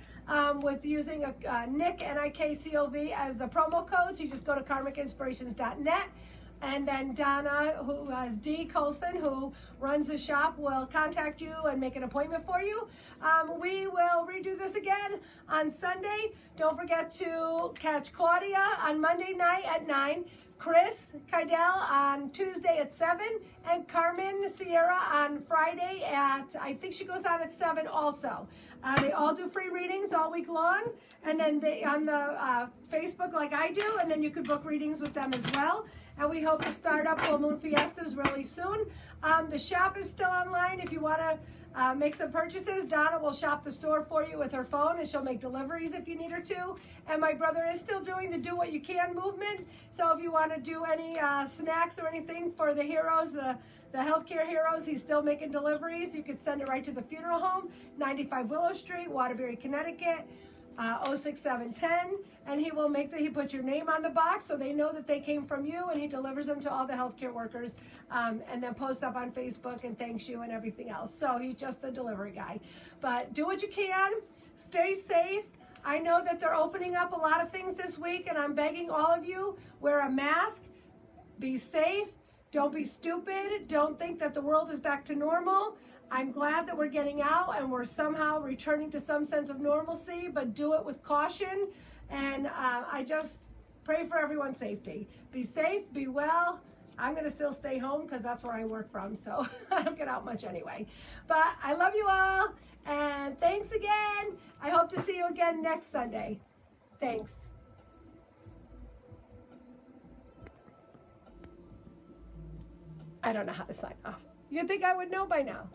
with using a Nick, N-I-K-C-O-V, as the promo code. So you just go to karmicinspirations.net. And then Donna, who has D. Colson, who runs the shop, will contact you and make an appointment for you. We will redo this again on Sunday. Don't forget to catch Claudia on Monday night at 9, Chris Kydell on Tuesday at 7, and Carmen Sierra on Friday at, I think she goes on at 7 also. They all do free readings all week long, and then they on the Facebook like I do, and then you could book readings with them as well. And we hope to start up Full Moon Fiestas really soon. The shop is still online. If you want to make some purchases, Donna will shop the store for you with her phone, and she'll make deliveries if you need her to. And my brother is still doing the Do What You Can movement. So if you want to do any snacks or anything for the heroes, the healthcare heroes, he's still making deliveries. You could send it right to the funeral home, 95 Willow Street, Waterbury, Connecticut. 06710, and he will he puts your name on the box so they know that they came from you, and he delivers them to all the healthcare workers, and then posts up on Facebook and thanks you and everything else. So he's just the delivery guy. But do what you can, stay safe. I know that they're opening up a lot of things this week, and I'm begging all of you, wear a mask, be safe, don't be stupid, don't think that the world is back to normal. I'm glad that we're getting out and we're somehow returning to some sense of normalcy, but do it with caution. And I just pray for everyone's safety. Be safe, be well. I'm going to still stay home because that's where I work from, so I don't get out much anyway. But I love you all, and thanks again. I hope to see you again next Sunday. Thanks. I don't know how to sign off. You'd think I would know by now.